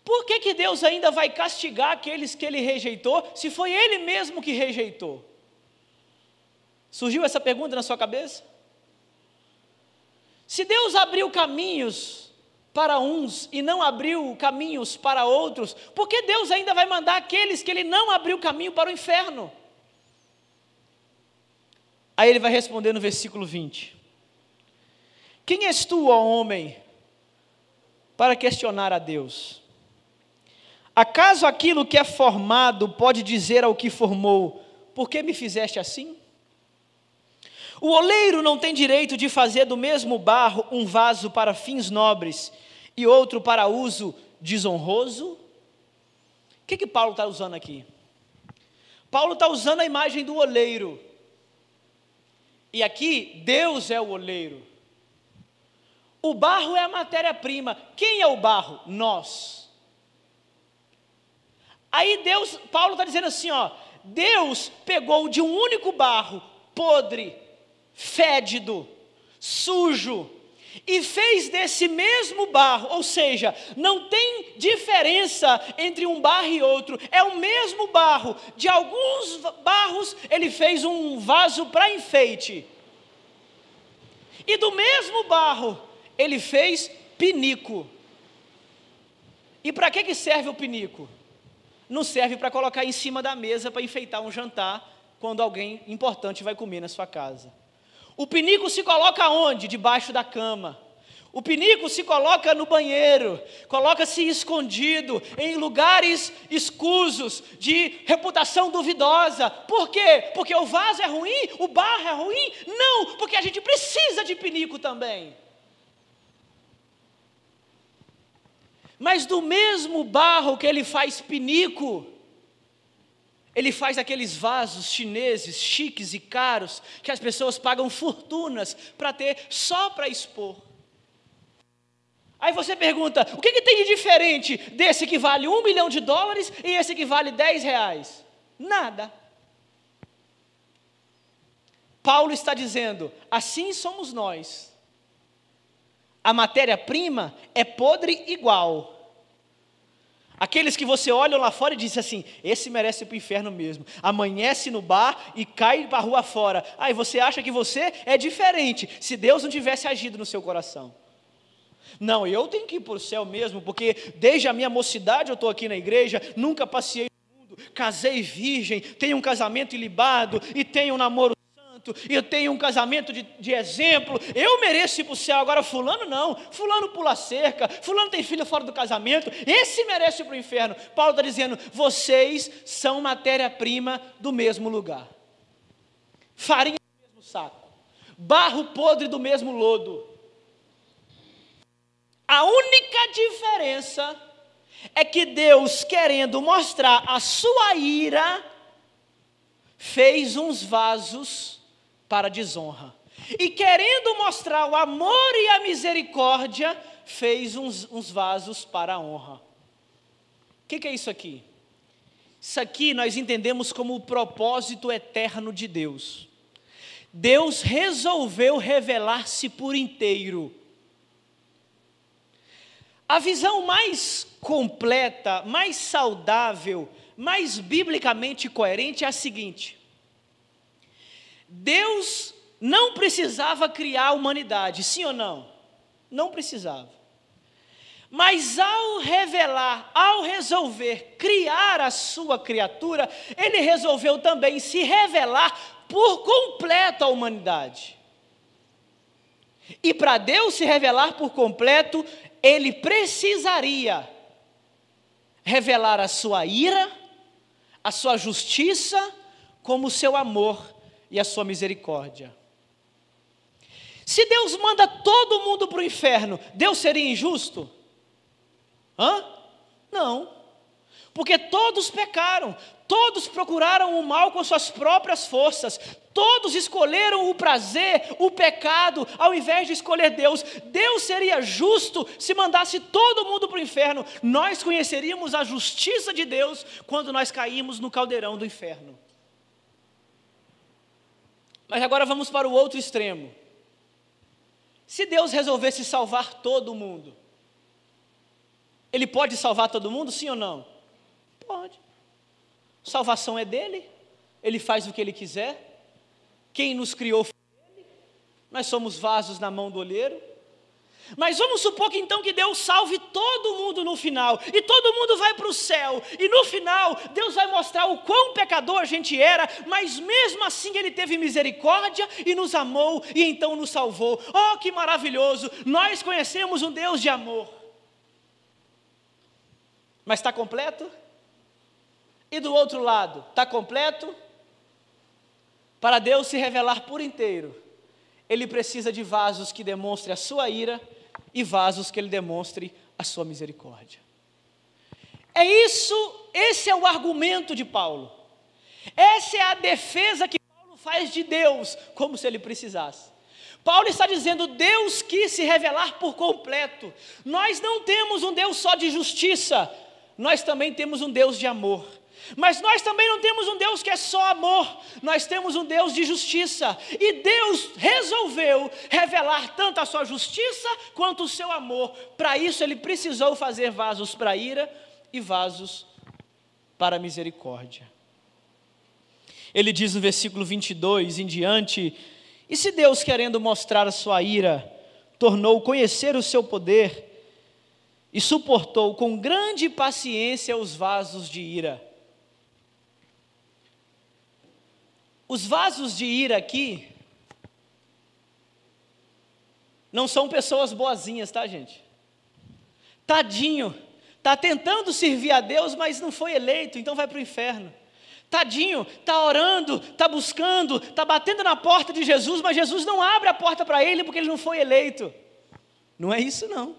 por que Deus ainda vai castigar aqueles que Ele rejeitou, se foi Ele mesmo que rejeitou? Surgiu essa pergunta na sua cabeça? Se Deus abriu caminhos para uns e não abriu caminhos para outros, por que Deus ainda vai mandar aqueles que Ele não abriu caminho para o inferno? Aí ele vai responder no versículo 20: quem és tu, ó homem, para questionar a Deus? Acaso aquilo que é formado pode dizer ao que formou, por que me fizeste assim? O oleiro não tem direito de fazer do mesmo barro um vaso para fins nobres e outro para uso desonroso? O que Paulo está usando aqui? Paulo está usando a imagem do oleiro. E aqui, Deus é o oleiro. O barro é a matéria-prima. Quem é o barro? Nós. Aí Paulo está dizendo assim, ó, Deus pegou de um único barro, podre, fédido, sujo, e fez desse mesmo barro, ou seja, não tem diferença entre um barro e outro, é o mesmo barro. De alguns barros ele fez um vaso para enfeite, e do mesmo barro ele fez pinico. E para que serve o pinico? Não serve para colocar em cima da mesa para enfeitar um jantar quando alguém importante vai comer na sua casa. O pinico se coloca onde? Debaixo da cama. O pinico se coloca no banheiro, coloca-se escondido, em lugares escusos, de reputação duvidosa. Por quê? Porque o vaso é ruim? O barro é ruim? Não, porque a gente precisa de pinico também. Mas do mesmo barro que ele faz pinico, ele faz aqueles vasos chineses, chiques e caros, que as pessoas pagam fortunas para ter só para expor. Aí você pergunta, o que tem de diferente desse que vale $1 milhão e esse que vale R$10? Nada. Paulo está dizendo, assim somos nós. A matéria-prima é podre igual. Aqueles que você olha lá fora e diz assim, esse merece ir para o inferno mesmo. Amanhece no bar e cai para a rua fora. Aí você acha que você é diferente, se Deus não tivesse agido no seu coração. Não, eu tenho que ir para o céu mesmo, porque desde a minha mocidade eu estou aqui na igreja, nunca passei no mundo, casei virgem, tenho um casamento ilibado e tenho um namoro santo, e eu tenho um casamento de exemplo, eu mereço ir para o céu. Agora fulano não, fulano pula cerca, fulano tem filho fora do casamento, esse merece ir para o inferno. Paulo está dizendo, vocês são matéria-prima do mesmo lugar, farinha do mesmo saco, barro podre do mesmo lodo. A única diferença é que Deus, querendo mostrar a sua ira, fez uns vasos para desonra. E querendo mostrar o amor e a misericórdia, fez uns vasos para a honra. O que é isso aqui? Isso aqui nós entendemos como o propósito eterno de Deus. Deus resolveu revelar-se por inteiro. A visão mais completa, mais saudável, mais biblicamente coerente é a seguinte: Deus não precisava criar a humanidade, sim ou não? Não precisava. Mas ao resolver criar a sua criatura, Ele resolveu também se revelar por completo à humanidade. E para Deus se revelar por completo, Ele precisaria revelar a sua ira, a sua justiça, como o seu amor e a sua misericórdia. Se Deus manda todo mundo para o inferno, Deus seria injusto? Não, porque todos pecaram, todos procuraram o mal com suas próprias forças, todos escolheram o prazer, o pecado, ao invés de escolher Deus. Deus seria justo se mandasse todo mundo para o inferno. Nós conheceríamos a justiça de Deus quando nós caímos no caldeirão do inferno. Mas agora vamos para o outro extremo. Se Deus resolvesse salvar todo mundo, Ele pode salvar todo mundo, sim ou não? Pode. Salvação é dele, Ele faz o que Ele quiser. Quem nos criou foi Ele, nós somos vasos na mão do oleiro. Mas vamos supor que então que Deus salve todo mundo no final, e todo mundo vai para o céu, e no final Deus vai mostrar o quão pecador a gente era, mas mesmo assim Ele teve misericórdia e nos amou, e então nos salvou. Oh, que maravilhoso! Nós conhecemos um Deus de amor. Mas está completo? E do outro lado, está completo? Para Deus se revelar por inteiro, Ele precisa de vasos que demonstrem a sua ira e vasos que Ele demonstre a sua misericórdia. Esse é o argumento de Paulo. Essa é a defesa que Paulo faz de Deus, como se Ele precisasse. Paulo está dizendo, Deus quis se revelar por completo. Nós não temos um Deus só de justiça, nós também temos um Deus de amor. Mas nós também não temos um Deus que é só amor, nós temos um Deus de justiça, e Deus resolveu revelar tanto a sua justiça quanto o seu amor. Para isso Ele precisou fazer vasos para a ira e vasos para a misericórdia. Ele diz no versículo 22 em diante, e se Deus, querendo mostrar a sua ira, tornou conhecer o seu poder, e suportou com grande paciência os vasos de ira. Os vasos de ira aqui não são pessoas boazinhas, tá, gente? Tadinho, está tentando servir a Deus, mas não foi eleito, então vai para o inferno. Tadinho, está orando, está buscando, está batendo na porta de Jesus, mas Jesus não abre a porta para ele porque ele não foi eleito. Não é isso não.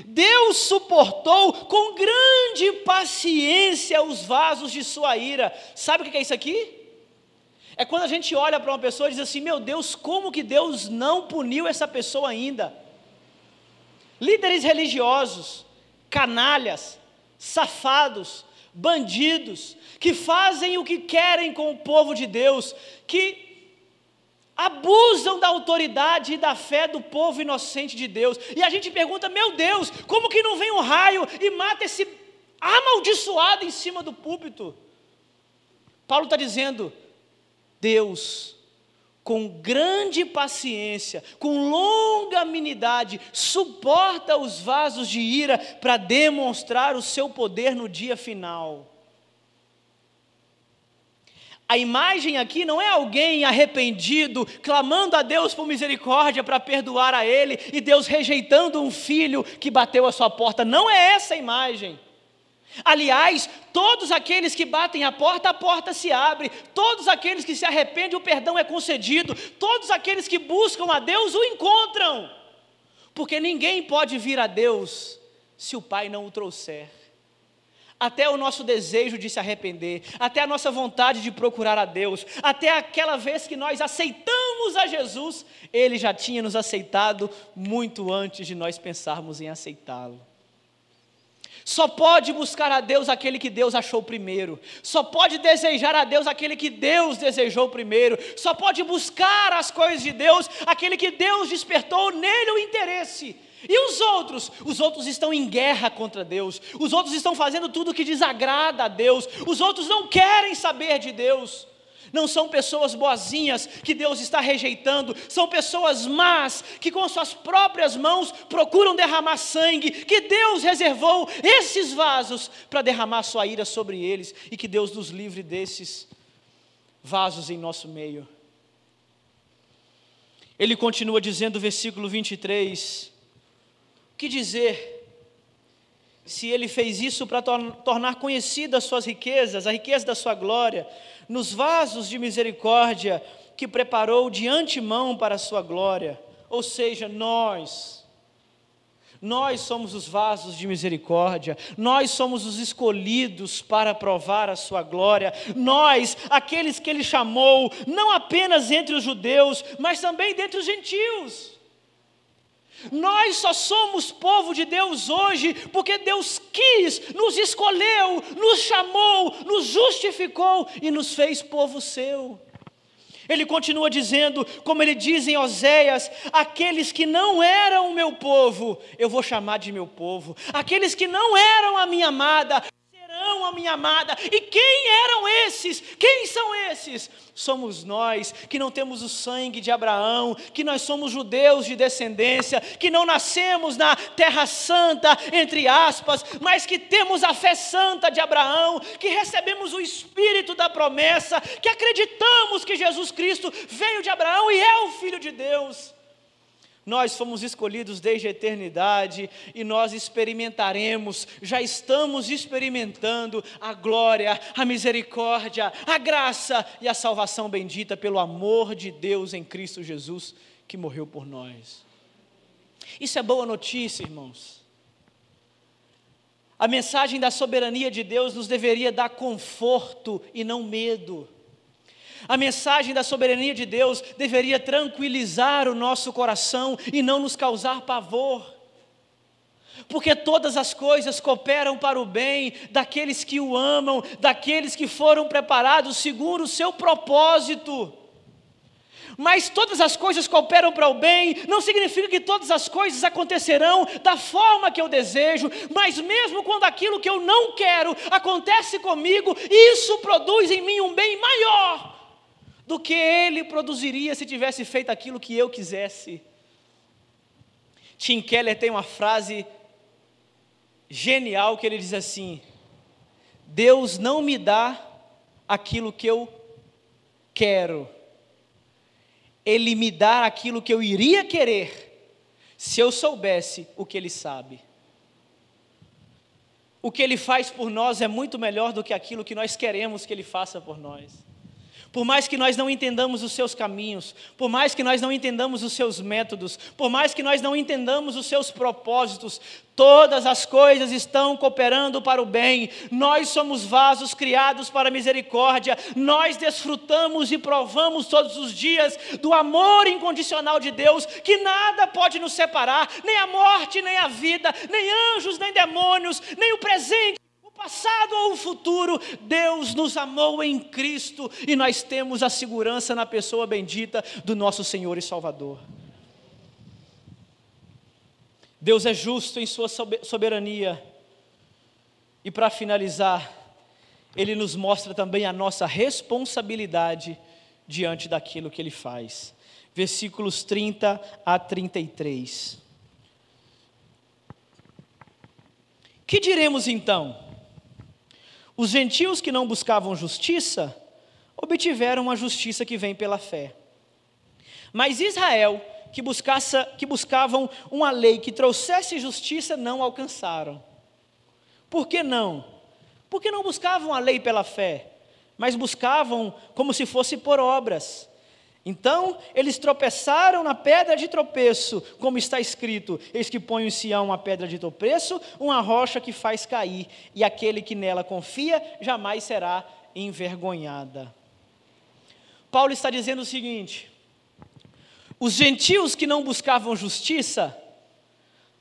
Deus suportou com grande paciência os vasos de sua ira. Sabe o que é isso aqui? É quando a gente olha para uma pessoa e diz assim, meu Deus, como que Deus não puniu essa pessoa ainda? Líderes religiosos, canalhas, safados, bandidos, que fazem o que querem com o povo de Deus, que abusam da autoridade e da fé do povo inocente de Deus. E a gente pergunta, meu Deus, como que não vem um raio e mata esse amaldiçoado em cima do púlpito? Paulo está dizendo, Deus, com grande paciência, com longanimidade, suporta os vasos de ira para demonstrar o seu poder no dia final. A imagem aqui não é alguém arrependido, clamando a Deus por misericórdia para perdoar a ele, e Deus rejeitando um filho que bateu a sua porta. Não é essa a imagem. Aliás, todos aqueles que batem a porta se abre. Todos aqueles que se arrependem, o perdão é concedido. Todos aqueles que buscam a Deus o encontram. Porque ninguém pode vir a Deus se o Pai não o trouxer. Até o nosso desejo de se arrepender, até a nossa vontade de procurar a Deus, até aquela vez que nós aceitamos a Jesus, Ele já tinha nos aceitado muito antes de nós pensarmos em aceitá-lo. Só pode buscar a Deus aquele que Deus achou primeiro. Só pode desejar a Deus aquele que Deus desejou primeiro. Só pode buscar as coisas de Deus aquele que Deus despertou nele o interesse. E os outros estão em guerra contra Deus. Os outros estão fazendo tudo que desagrada a Deus. Os outros não querem saber de Deus. Não são pessoas boazinhas que Deus está rejeitando, são pessoas más que com suas próprias mãos procuram derramar sangue, que Deus reservou esses vasos para derramar sua ira sobre eles, e que Deus nos livre desses vasos em nosso meio. Ele continua dizendo, versículo 23, o que dizer se ele fez isso para tornar conhecidas as suas riquezas, a riqueza da sua glória, nos vasos de misericórdia que preparou de antemão para a sua glória? Ou seja, nós somos os vasos de misericórdia, nós somos os escolhidos para provar a sua glória, nós, aqueles que ele chamou, não apenas entre os judeus, mas também dentre os gentios. Nós só somos povo de Deus hoje porque Deus quis, nos escolheu, nos chamou, nos justificou e nos fez povo seu. Ele continua dizendo, como ele diz em Oséias, aqueles que não eram o meu povo, eu vou chamar de meu povo. Aqueles que não eram a minha amada, serão a minha amada. E quem eram esses? Quem são esses? esses somos nós, que não temos o sangue de Abraão, que nós somos judeus de descendência, que não nascemos na terra santa, entre aspas, mas que temos a fé santa de Abraão, que recebemos o Espírito da promessa, que acreditamos que Jesus Cristo veio de Abraão e é o Filho de Deus. Nós fomos escolhidos desde a eternidade e nós experimentaremos, já estamos experimentando a glória, a misericórdia, a graça e a salvação bendita pelo amor de Deus em Cristo Jesus, que morreu por nós. Isso é boa notícia, irmãos. A mensagem da soberania de Deus nos deveria dar conforto e não medo. A mensagem da soberania de Deus deveria tranquilizar o nosso coração e não nos causar pavor. Porque todas as coisas cooperam para o bem daqueles que o amam, daqueles que foram preparados segundo o seu propósito. Mas todas as coisas cooperam para o bem, não significa que todas as coisas acontecerão da forma que eu desejo, mas mesmo quando aquilo que eu não quero acontece comigo, isso produz em mim um bem maior do que ele produziria se tivesse feito aquilo que eu quisesse. Tim Keller tem uma frase genial que ele diz assim: Deus não me dá aquilo que eu quero, Ele me dá aquilo que eu iria querer, se eu soubesse o que Ele sabe. O que Ele faz por nós é muito melhor do que aquilo que nós queremos que Ele faça por nós. Por mais que nós não entendamos os seus caminhos, por mais que nós não entendamos os seus métodos, por mais que nós não entendamos os seus propósitos, todas as coisas estão cooperando para o bem. Nós somos vasos criados para a misericórdia, nós desfrutamos e provamos todos os dias do amor incondicional de Deus, que nada pode nos separar, nem a morte, nem a vida, nem anjos, nem demônios, nem o presente, passado ou o futuro. Deus nos amou em Cristo e nós temos a segurança na pessoa bendita do nosso Senhor e Salvador. Deus é justo em sua soberania e, para finalizar, Ele nos mostra também a nossa responsabilidade diante daquilo que Ele faz. Versículos 30 a 33. Que diremos então? Os gentios que não buscavam justiça, obtiveram a justiça que vem pela fé. Mas Israel, que buscavam uma lei que trouxesse justiça, não alcançaram. Por que não? Porque não buscavam a lei pela fé, mas buscavam como se fosse por obras. Então, eles tropeçaram na pedra de tropeço, como está escrito: eis que ponho em Sião uma pedra de tropeço, uma rocha que faz cair, e aquele que nela confia jamais será envergonhada. Paulo está dizendo o seguinte: os gentios que não buscavam justiça,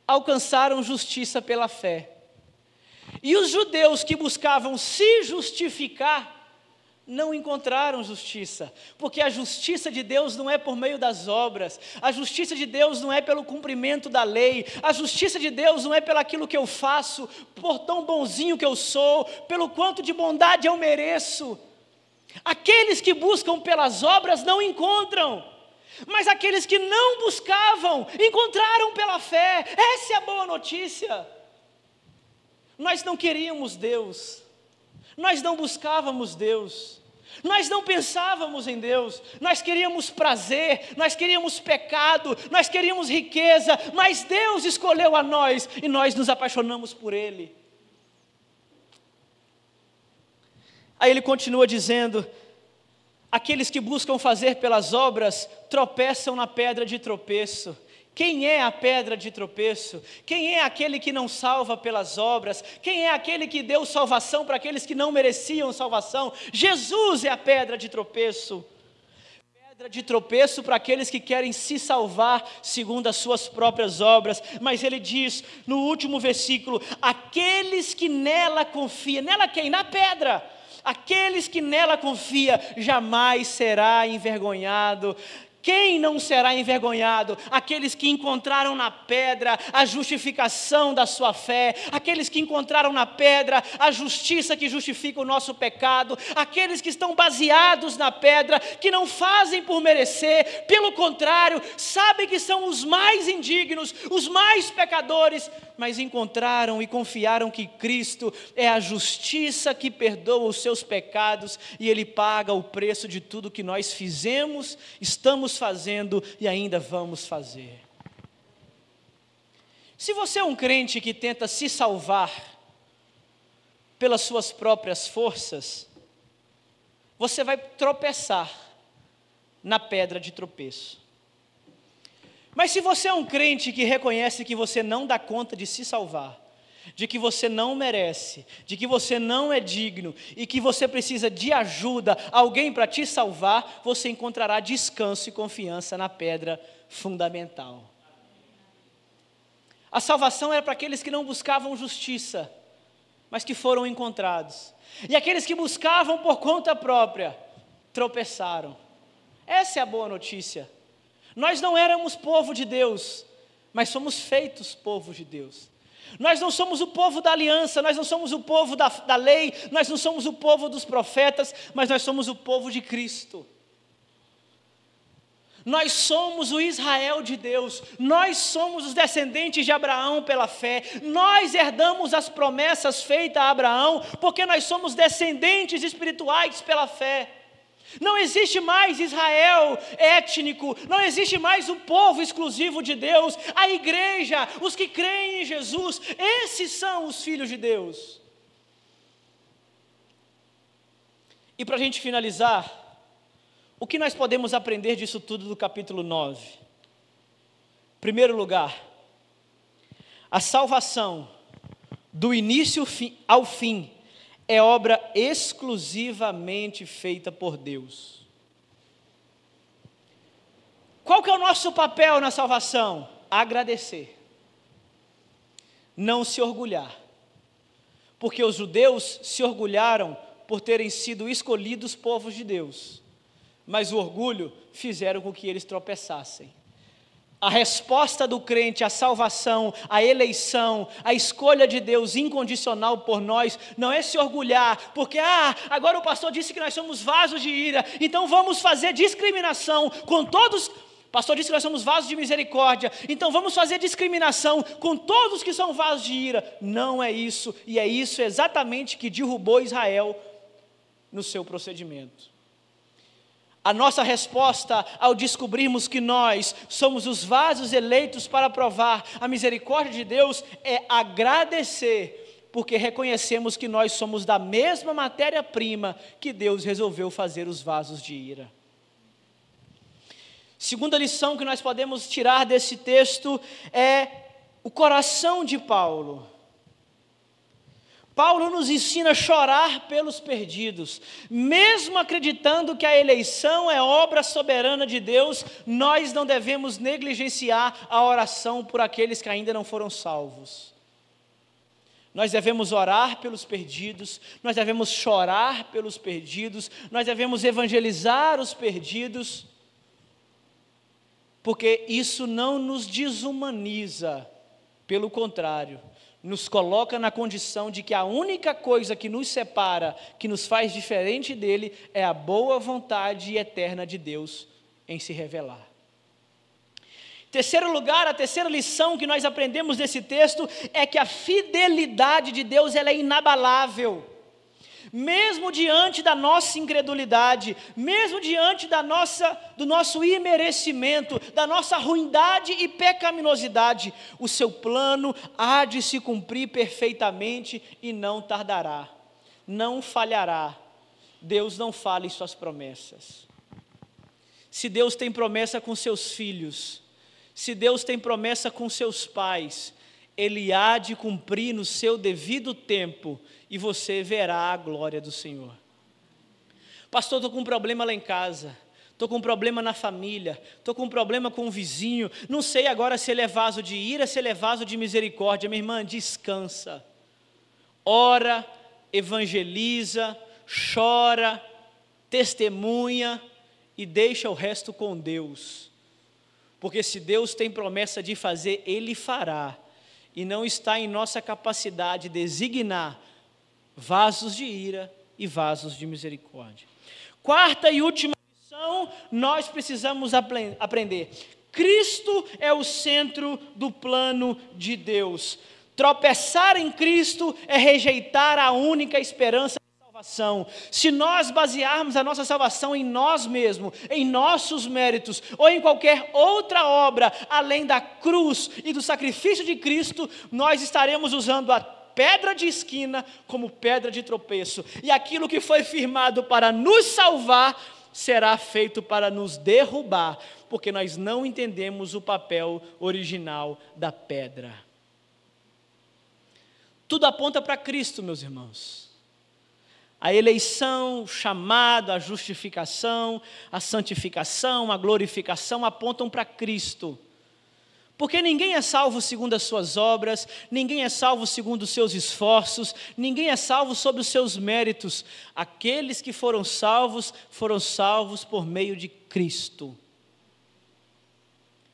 alcançaram justiça pela fé. E os judeus que buscavam se justificar, não encontraram justiça, porque a justiça de Deus não é por meio das obras, a justiça de Deus não é pelo cumprimento da lei, a justiça de Deus não é pelo aquilo que eu faço, por tão bonzinho que eu sou, pelo quanto de bondade eu mereço. Aqueles que buscam pelas obras não encontram, mas aqueles que não buscavam, encontraram pela fé. Essa é a boa notícia. Nós não queríamos Deus, nós não buscávamos Deus, nós não pensávamos em Deus, nós queríamos prazer, nós queríamos pecado, nós queríamos riqueza, mas Deus escolheu a nós e nós nos apaixonamos por Ele. Aí ele continua dizendo: aqueles que buscam fazer pelas obras tropeçam na pedra de tropeço. Quem é a pedra de tropeço? Quem é aquele que não salva pelas obras? Quem é aquele que deu salvação para aqueles que não mereciam salvação? Jesus é a pedra de tropeço. Pedra de tropeço para aqueles que querem se salvar segundo as suas próprias obras. Mas ele diz no último versículo: aqueles que nela confiam. Nela quem? Na pedra. Aqueles que nela confiam jamais será envergonhado. Quem não será envergonhado? Aqueles que encontraram na pedra a justificação da sua fé, aqueles que encontraram na pedra a justiça que justifica o nosso pecado, aqueles que estão baseados na pedra, que não fazem por merecer, pelo contrário, sabem que são os mais indignos, os mais pecadores, mas encontraram e confiaram que Cristo é a justiça que perdoa os seus pecados e Ele paga o preço de tudo que nós fizemos, estamos fazendo e ainda vamos fazer. Se você é um crente que tenta se salvar pelas suas próprias forças, você vai tropeçar na pedra de tropeço. Mas se você é um crente que reconhece que você não dá conta de se salvar, de que você não merece, de que você não é digno e que você precisa de ajuda, alguém para te salvar, você encontrará descanso e confiança na pedra fundamental. A salvação era para aqueles que não buscavam justiça, mas que foram encontrados. E aqueles que buscavam por conta própria, tropeçaram. Essa é a boa notícia. Nós não éramos povo de Deus, mas somos feitos povo de Deus. Nós não somos o povo da aliança, nós não somos o povo da lei, nós não somos o povo dos profetas, mas nós somos o povo de Cristo. Nós somos o Israel de Deus, nós somos os descendentes de Abraão pela fé, nós herdamos as promessas feitas a Abraão, porque nós somos descendentes espirituais pela fé. Não existe mais Israel étnico, não existe mais o povo exclusivo de Deus, a igreja, os que creem em Jesus, esses são os filhos de Deus. E para a gente finalizar, o que nós podemos aprender disso tudo do capítulo 9? Em primeiro lugar, a salvação, do início ao fim, é obra exclusivamente feita por Deus. Qual que é o nosso papel na salvação? Agradecer. Não se orgulhar. Porque os judeus se orgulharam por terem sido escolhidos povos de Deus. Mas o orgulho fizeram com que eles tropeçassem. A resposta do crente, a salvação, a eleição, a escolha de Deus incondicional por nós, não é se orgulhar, porque agora o pastor disse que nós somos vasos de ira, então vamos fazer discriminação com todos. O pastor disse que nós somos vasos de misericórdia, então vamos fazer discriminação com todos que são vasos de ira. Não é isso, e é isso exatamente que derrubou Israel no seu procedimento. A nossa resposta ao descobrirmos que nós somos os vasos eleitos para provar a misericórdia de Deus é agradecer, porque reconhecemos que nós somos da mesma matéria-prima que Deus resolveu fazer os vasos de ira. Segunda lição que nós podemos tirar desse texto é o coração de Paulo. Paulo nos ensina a chorar pelos perdidos, mesmo acreditando que a eleição é obra soberana de Deus, nós não devemos negligenciar a oração por aqueles que ainda não foram salvos. Nós devemos orar pelos perdidos, nós devemos chorar pelos perdidos, nós devemos evangelizar os perdidos, porque isso não nos desumaniza, pelo contrário, nos coloca na condição de que a única coisa que nos separa, que nos faz diferente dele, é a boa vontade eterna de Deus em se revelar. Em terceiro lugar, a terceira lição que nós aprendemos desse texto é que a fidelidade de Deus ela é inabalável. Mesmo diante da nossa incredulidade, mesmo diante do nosso imerecimento, da nossa ruindade e pecaminosidade, o seu plano há de se cumprir perfeitamente e não tardará, não falhará. Deus não falha em suas promessas. Se Deus tem promessa com seus filhos, se Deus tem promessa com seus pais, Ele há de cumprir no seu devido tempo, e você verá a glória do Senhor. Pastor, estou com um problema lá em casa, estou com um problema na família, estou com um problema com o vizinho, não sei agora se ele é vaso de ira, se ele é vaso de misericórdia. Minha irmã, descansa, ora, evangeliza, chora, testemunha, e deixa o resto com Deus. Porque se Deus tem promessa de fazer, Ele fará. E não está em nossa capacidade designar vasos de ira e vasos de misericórdia. Quarta e última lição, nós precisamos aprender. Cristo é o centro do plano de Deus. Tropeçar em Cristo é rejeitar a única esperança de salvação. Se nós basearmos a nossa salvação em nós mesmos, em nossos méritos, ou em qualquer outra obra, além da cruz e do sacrifício de Cristo, nós estaremos usando a pedra de esquina como pedra de tropeço. E aquilo que foi firmado para nos salvar, será feito para nos derrubar, porque nós não entendemos o papel original da pedra. Tudo aponta para Cristo, meus irmãos. A eleição, o chamado, a justificação, a santificação, a glorificação apontam para Cristo. Porque ninguém é salvo segundo as suas obras, ninguém é salvo segundo os seus esforços, ninguém é salvo sob os seus méritos. Aqueles que foram salvos por meio de Cristo.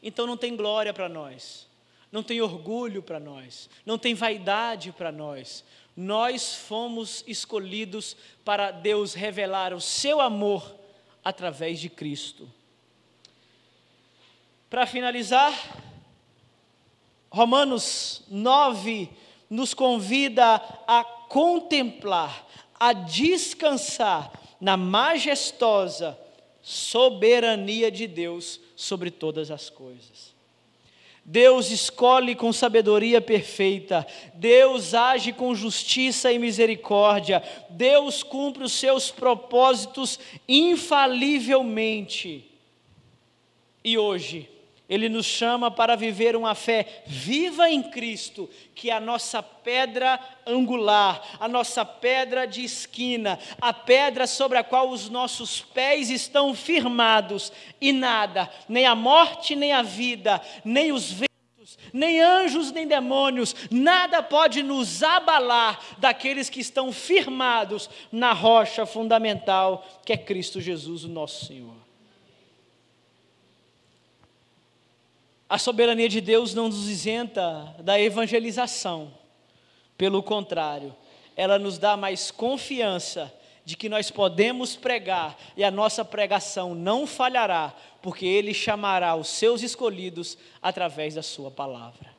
Então não tem glória para nós, não tem orgulho para nós, não tem vaidade para nós. Nós fomos escolhidos para Deus revelar o seu amor através de Cristo. Para finalizar, Romanos 9 nos convida a contemplar, a descansar na majestosa soberania de Deus sobre todas as coisas. Deus escolhe com sabedoria perfeita, Deus age com justiça e misericórdia, Deus cumpre os seus propósitos infalivelmente. E hoje, Ele nos chama para viver uma fé viva em Cristo, que é a nossa pedra angular, a nossa pedra de esquina, a pedra sobre a qual os nossos pés estão firmados, e nada, nem a morte, nem a vida, nem os ventos, nem anjos, nem demônios, nada pode nos abalar daqueles que estão firmados na rocha fundamental, que é Cristo Jesus, o nosso Senhor. A soberania de Deus não nos isenta da evangelização. Pelo contrário, ela nos dá mais confiança de que nós podemos pregar e a nossa pregação não falhará, porque Ele chamará os seus escolhidos através da sua palavra.